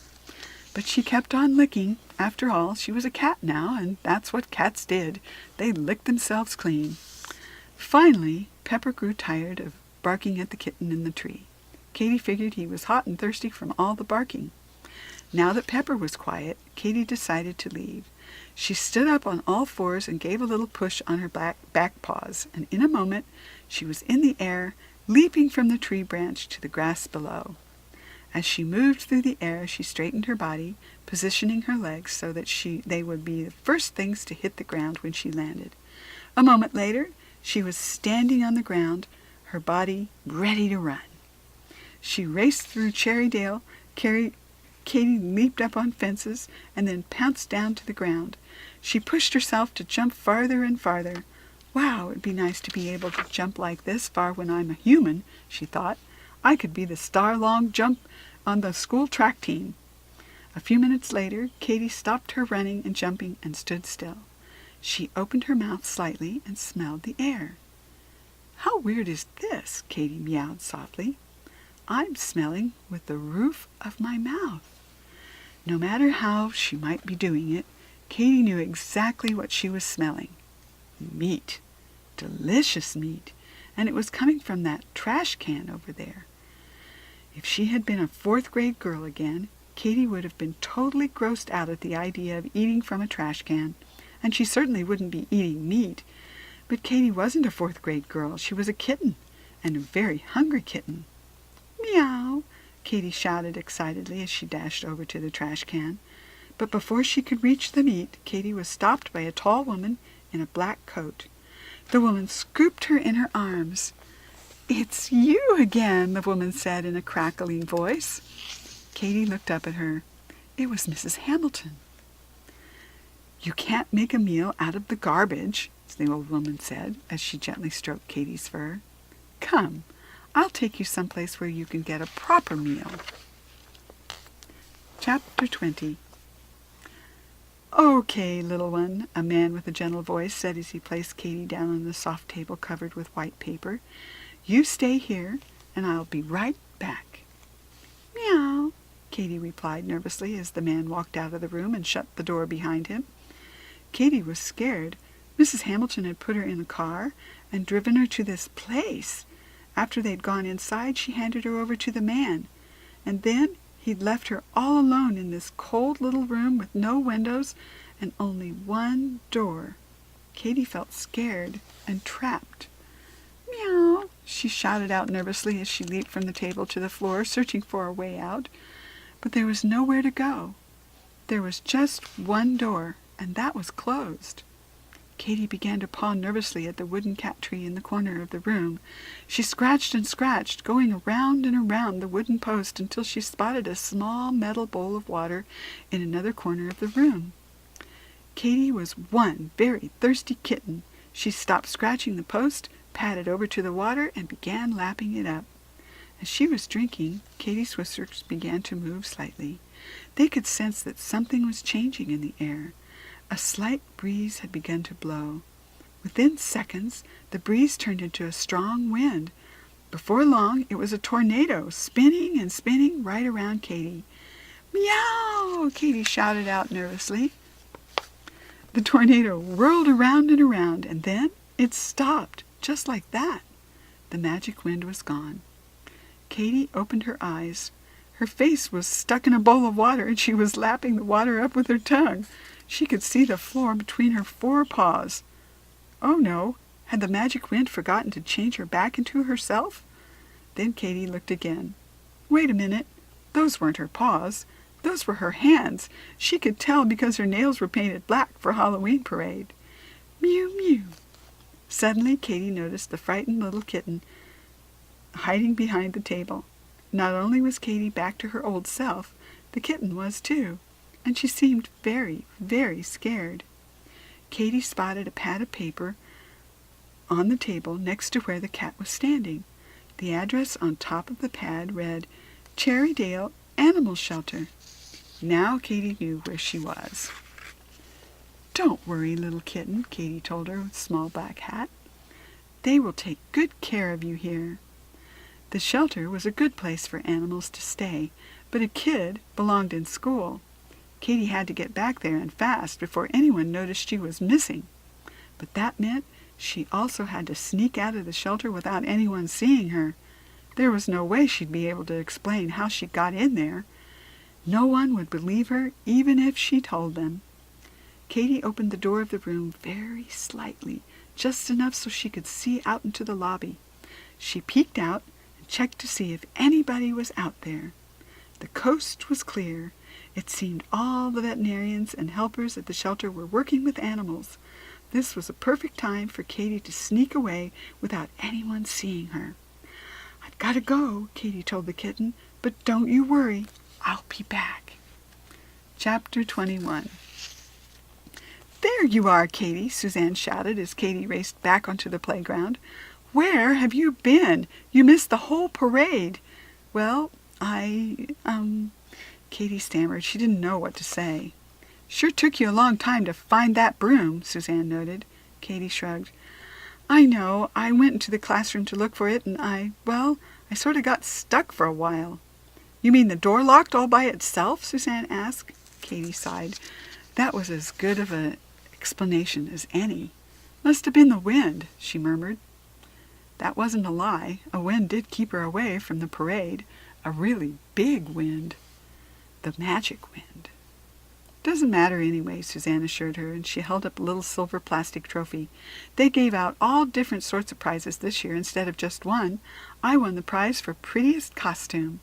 But she kept on licking. After all, she was a cat now, and that's what cats did. They licked themselves clean. Finally, Pepper grew tired of barking at the kitten in the tree. Katie figured he was hot and thirsty from all the barking. Now that Pepper was quiet, Katie decided to leave. She stood up on all fours and gave a little push on her back paws, and in a moment she was in the air, leaping from the tree branch to the grass below. As she moved through the air, she straightened her body, positioning her legs so that they would be the first things to hit the ground when she landed. A moment later, she was standing on the ground, her body ready to run. She raced through Cherrydale. Katie leaped up on fences and then pounced down to the ground. She pushed herself to jump farther and farther. Wow, it'd be nice to be able to jump like this far when I'm a human, she thought. I could be the star-long jump on the school track team. A few minutes later, Katie stopped her running and jumping and stood still. She opened her mouth slightly and smelled the air. How weird is this? Katie meowed softly. I'm smelling with the roof of my mouth. No matter how she might be doing it, Katie knew exactly what she was smelling. Meat. Delicious meat. And it was coming from that trash can over there. If she had been a fourth-grade girl again, Katie would have been totally grossed out at the idea of eating from a trash can, and she certainly wouldn't be eating meat. But Katie wasn't a fourth-grade girl. She was a kitten, and a very hungry kitten. Meow! Katie shouted excitedly as she dashed over to the trash can. But before she could reach the meat, Katie was stopped by a tall woman in a black coat. The woman scooped her in her arms. It's you again, the woman said in a crackling voice. Katie looked up at her. It was Mrs. Hamilton. You can't make a meal out of the garbage, the old woman said, as she gently stroked Katie's fur. Come, I'll take you someplace where you can get a proper meal. Chapter 20. "Okay, little one," a man with a gentle voice said as he placed Katy down on the soft table covered with white paper. "You stay here, and I'll be right back." "Meow," Katy replied nervously as the man walked out of the room and shut the door behind him. Katy was scared. Mrs. Hamilton had put her in a car and driven her to this place. After they'd gone inside, she handed her over to the man, and then he'd left her all alone in this cold little room with no windows and only one door. Katy felt scared and trapped. "Meow," she shouted out nervously as she leaped from the table to the floor, searching for a way out. But there was nowhere to go. There was just one door, and that was closed. Katy began to paw nervously at the wooden cat tree in the corner of the room. She scratched and scratched, going around and around the wooden post until she spotted a small metal bowl of water in another corner of the room. Katy was one very thirsty kitten. She stopped scratching the post, padded over to the water, and began lapping it up. As she was drinking, Katy's whiskers began to move slightly. They could sense that something was changing in the air. A slight breeze had begun to blow. Within seconds, the breeze turned into a strong wind. Before long, it was a tornado, spinning and spinning right around Katy. "Meow!" Katy shouted out nervously. The tornado whirled around and around, and then it stopped, just like that. The magic wind was gone. Katy opened her eyes. Her face was stuck in a bowl of water, and she was lapping the water up with her tongue. She could see the floor between her forepaws. Oh no, had the magic wind forgotten to change her back into herself? Then Katy looked again. Wait a minute, those weren't her paws. Those were her hands. She could tell because her nails were painted black for Halloween parade. Mew, mew. Suddenly Katy noticed the frightened little kitten hiding behind the table. Not only was Katy back to her old self, the kitten was too, and she seemed very, very scared. Katy spotted a pad of paper on the table next to where the cat was standing. The address on top of the pad read, Cherrydale Animal Shelter. Now Katy knew where she was. Don't worry, little kitten, Katy told her with a small black hat. They will take good care of you here. The shelter was a good place for animals to stay, but a kid belonged in school. Katy had to get back there and fast before anyone noticed she was missing. But that meant she also had to sneak out of the shelter without anyone seeing her. There was no way she'd be able to explain how she got in there. No one would believe her, even if she told them. Katy opened the door of the room very slightly, just enough so she could see out into the lobby. She peeked out and checked to see if anybody was out there. The coast was clear. It seemed all the veterinarians and helpers at the shelter were working with animals. This was a perfect time for Katy to sneak away without anyone seeing her. I've got to go, Katy told the kitten, but don't you worry. I'll be back. Chapter 21. There you are, Katy, Suzanne shouted as Katy raced back onto the playground. Where have you been? You missed the whole parade. Well, Katy stammered. She didn't know what to say. Sure took you a long time to find that broom, Suzanne noted. Katy shrugged. I know. I went into the classroom to look for it, and I sort of got stuck for a while. You mean the door locked all by itself? Suzanne asked. Katy sighed. That was as good of an explanation as any. Must have been the wind, she murmured. That wasn't a lie. A wind did keep her away from the parade. A really big wind. The magic wind. Doesn't matter anyway, Suzanne assured her, and she held up a little silver plastic trophy. They gave out all different sorts of prizes this year instead of just one. I won the prize for prettiest costume.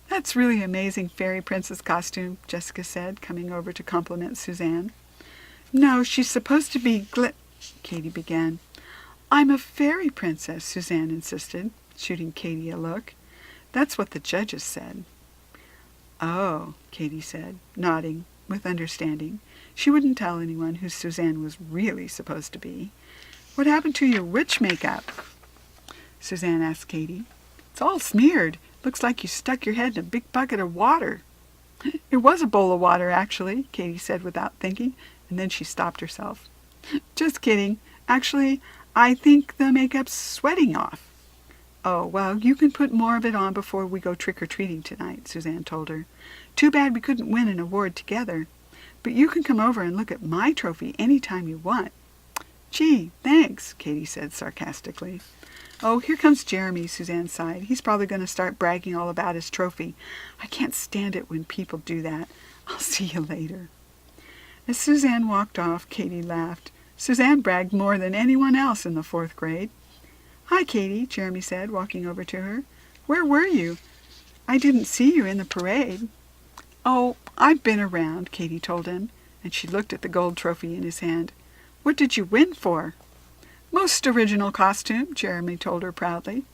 That's really amazing fairy princess costume, Jessica said, coming over to compliment Suzanne. No, she's supposed to be Katy began. I'm a fairy princess, Suzanne insisted, shooting Katy a look. That's what the judges said. Oh, Katy said, nodding with understanding. She wouldn't tell anyone who Suzanne was really supposed to be. What happened to your witch makeup? Suzanne asked Katy. It's all smeared. Looks like you stuck your head in a big bucket of water." "It was a bowl of water, actually," Katy said without thinking, and then she stopped herself. "Just kidding. Actually, I think the makeup's sweating off." "Oh, well, you can put more of it on before we go trick-or-treating tonight," Suzanne told her. "Too bad we couldn't win an award together. But you can come over and look at my trophy any time you want." "Gee, thanks," Katy said sarcastically. "Oh, here comes Jeremy," Suzanne sighed. "He's probably going to start bragging all about his trophy. I can't stand it when people do that. I'll see you later." As Suzanne walked off, Katy laughed. Suzanne bragged more than anyone else in the 4th grade. "Hi, Katy," Jeremy said, walking over to her. "Where were you? I didn't see you in the parade." "Oh, I've been around," Katy told him, and she looked at the gold trophy in his hand. "What did you win for?" "Most original costume," Jeremy told her proudly.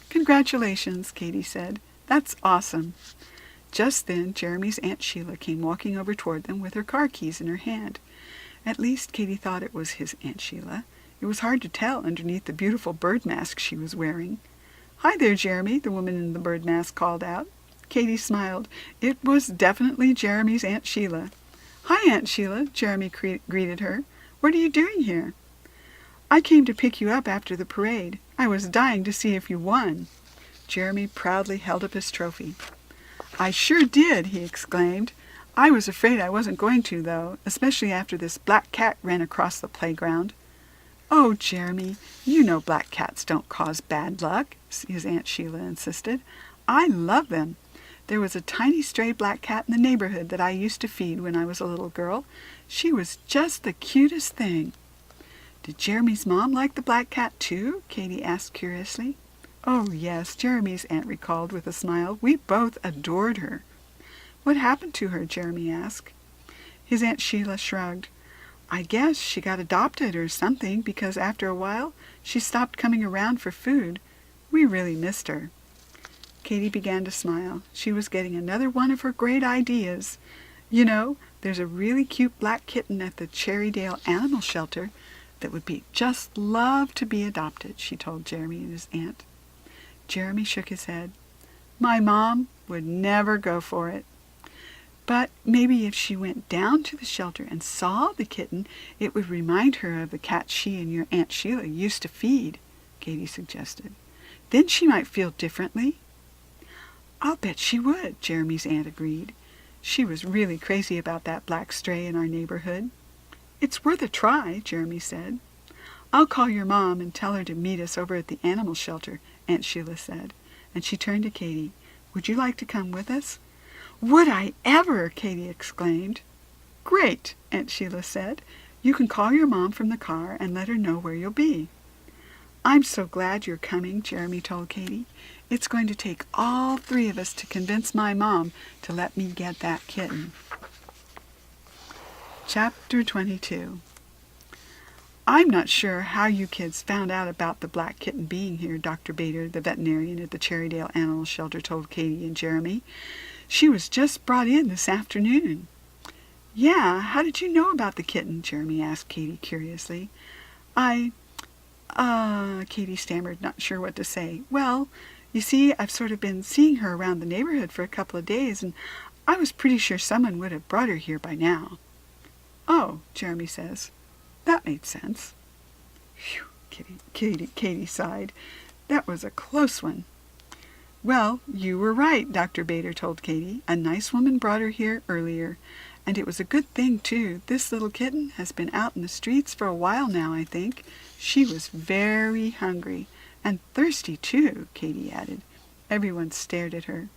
"Congratulations," Katy said. "That's awesome." Just then Jeremy's Aunt Sheila came walking over toward them with her car keys in her hand. At least Katy thought it was his Aunt Sheila. It was hard to tell underneath the beautiful bird mask she was wearing. "Hi there, Jeremy," the woman in the bird mask called out. Katy smiled. It was definitely Jeremy's Aunt Sheila. "Hi, Aunt Sheila," Jeremy greeted her. "What are you doing here?" "I came to pick you up after the parade. I was dying to see if you won." Jeremy proudly held up his trophy. "I sure did," he exclaimed. "I was afraid I wasn't going to, though, especially after this black cat ran across the playground." "Oh, Jeremy, you know black cats don't cause bad luck," his Aunt Sheila insisted. "I love them. There was a tiny stray black cat in the neighborhood that I used to feed when I was a little girl. She was just the cutest thing." "Did Jeremy's mom like the black cat, too?" Katy asked curiously. "Oh, yes," Jeremy's aunt recalled with a smile. "We both adored her." "What happened to her?" Jeremy asked. His Aunt Sheila shrugged. "I guess she got adopted or something, because after a while she stopped coming around for food. We really missed her." Katy began to smile. She was getting another one of her great ideas. "You know, there's a really cute black kitten at the Cherrydale Animal Shelter that would be just love to be adopted," she told Jeremy and his aunt. Jeremy shook his head. "My mom would never go for it." "But maybe if she went down to the shelter and saw the kitten, it would remind her of the cat she and your Aunt Sheila used to feed," Katy suggested. "Then she might feel differently." "I'll bet she would," Jeremy's aunt agreed. "She was really crazy about that black stray in our neighborhood." "It's worth a try," Jeremy said. "I'll call your mom and tell her to meet us over at the animal shelter," Aunt Sheila said, and she turned to Katy. "Would you like to come with us?" "Would I ever!" Katy exclaimed. "Great," Aunt Sheila said. "You can call your mom from the car and let her know where you'll be." "I'm so glad you're coming," Jeremy told Katy. "It's going to take all 3 of us to convince my mom to let me get that kitten." Chapter 22. "I'm not sure how you kids found out about the black kitten being here," Dr. Bader, the veterinarian at the Cherrydale Animal Shelter, told Katy and Jeremy. "She was just brought in this afternoon." "Yeah, how did you know about the kitten?" Jeremy asked Katy curiously. Katy stammered, not sure what to say. "Well, you see, I've sort of been seeing her around the neighborhood for a couple of days, and I was pretty sure someone would have brought her here by now." "Oh," Jeremy says. "That made sense." Phew, Katy sighed. "That was a close one." "Well, you were right," Dr. Bader told Katy. "A nice woman brought her here earlier. And it was a good thing, too. This little kitten has been out in the streets for a while now, I think. She was very hungry. And thirsty, too," Katy added. Everyone stared at her.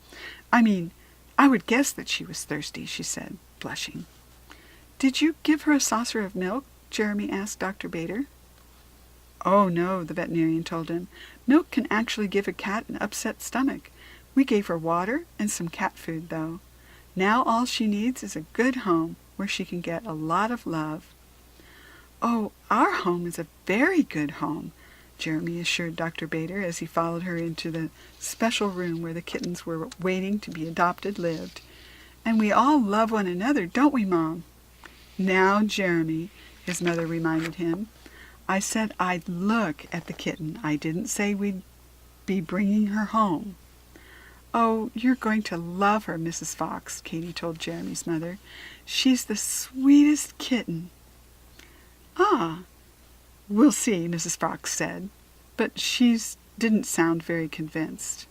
I would guess that she was thirsty," she said, blushing. "Did you give her a saucer of milk?" Jeremy asked Dr. Bader. "Oh, no," the veterinarian told him. "Milk can actually give a cat an upset stomach. We gave her water and some cat food, though. Now all she needs is a good home where she can get a lot of love." "Oh, our home is a very good home," Jeremy assured Dr. Bader as he followed her into the special room where the kittens were waiting to be adopted lived. "And we all love one another, don't we, Mom?" "Now, Jeremy," his mother reminded him, "I said I'd look at the kitten. I didn't say we'd be bringing her home." "Oh, you're going to love her, Mrs. Fox," Katy told Jeremy's mother. "She's the sweetest kitten." "Ah, we'll see," Mrs. Fox said, but she didn't sound very convinced.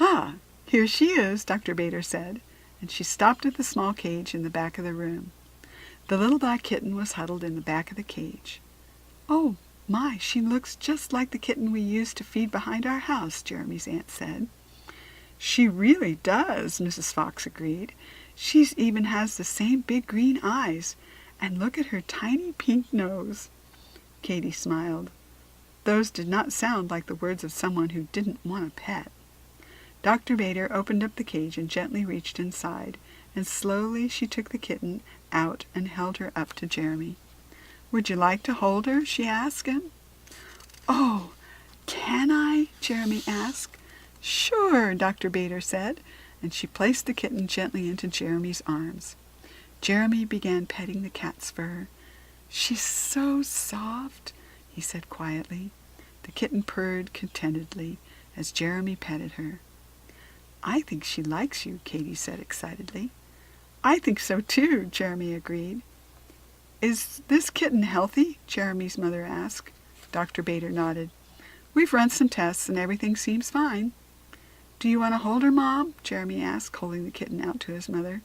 "Ah, here she is," Dr. Bader said, and she stopped at the small cage in the back of the room. The little black kitten was huddled in the back of the cage. "Oh, my, she looks just like the kitten we used to feed behind our house," Jeremy's aunt said. "She really does," Mrs. Fox agreed. "She even has the same big green eyes, and look at her tiny pink nose." Katy smiled. Those did not sound like the words of someone who didn't want a pet. Dr. Bader opened up the cage and gently reached inside, and slowly she took the kitten out and held her up to Jeremy. "Would you like to hold her?" she asked him. "Oh, can I?" Jeremy asked. "Sure," Dr. Bader said, and she placed the kitten gently into Jeremy's arms. Jeremy began petting the cat's fur. "She's so soft," he said quietly. The kitten purred contentedly as Jeremy petted her. "I think she likes you," Katy said excitedly. "I think so too," Jeremy agreed. "Is this kitten healthy?" Jeremy's mother asked. Dr. Bader nodded. "We've run some tests and everything seems fine." "Do you want to hold her, Mom?" Jeremy asked, holding the kitten out to his mother.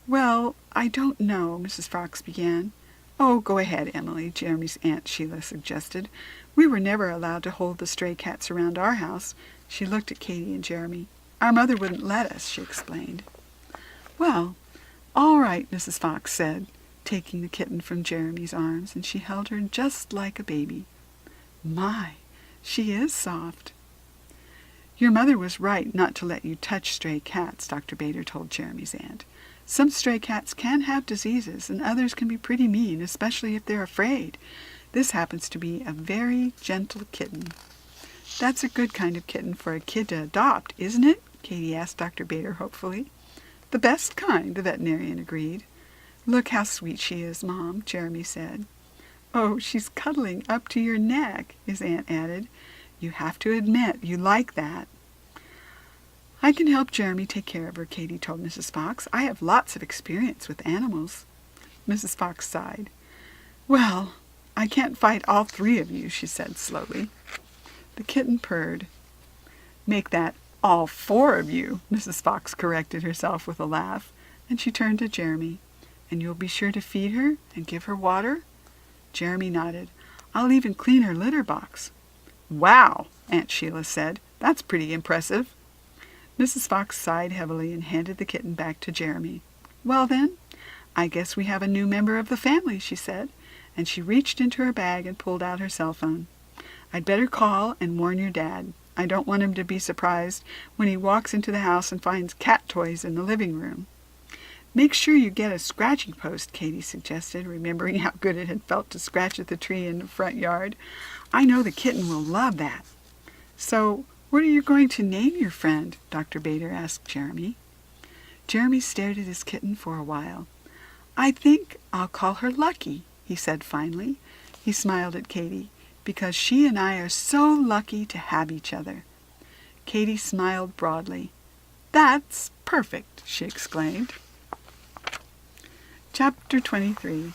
"Well, I don't know," Mrs. Fox began. "Oh, go ahead, Emily," Jeremy's Aunt Sheila suggested. "We were never allowed to hold the stray cats around our house." She looked at Katy and Jeremy. "Our mother wouldn't let us," she explained. "Well, all right," Mrs. Fox said, taking the kitten from Jeremy's arms, and she held her just like a baby. "My, she is soft." "Your mother was right not to let you touch stray cats," Dr. Bader told Jeremy's aunt. "Some stray cats can have diseases, and others can be pretty mean, especially if they're afraid. This happens to be a very gentle kitten." "That's a good kind of kitten for a kid to adopt, isn't it?" Katy asked Dr. Bader hopefully. "The best kind," the veterinarian agreed. "Look how sweet she is, Mom," Jeremy said. "Oh, she's cuddling up to your neck," his aunt added. "You have to admit you like that." "I can help Jeremy take care of her," Katy told Mrs. Fox. "I have lots of experience with animals." Mrs. Fox sighed. "Well, I can't fight all three of you," she said slowly. The kitten purred. "Make that all four of you," Mrs. Fox corrected herself with a laugh, and she turned to Jeremy. "And you'll be sure to feed her and give her water?" Jeremy nodded. "I'll even clean her litter box." "Wow," Aunt Sheila said. "That's pretty impressive." Mrs. Fox sighed heavily and handed the kitten back to Jeremy. "Well then, I guess we have a new member of the family," she said, and she reached into her bag and pulled out her cell phone. "I'd better call and warn your dad. I don't want him to be surprised when he walks into the house and finds cat toys in the living room." "Make sure you get a scratching post," Katy suggested, remembering how good it had felt to scratch at the tree in the front yard. "I know the kitten will love that." "So, what are you going to name your friend?" Dr. Bader asked Jeremy. Jeremy stared at his kitten for a while. "I think I'll call her Lucky," he said finally. He smiled at Katy, "because she and I are so lucky to have each other." Katy smiled broadly. "That's perfect," she exclaimed. Chapter 23.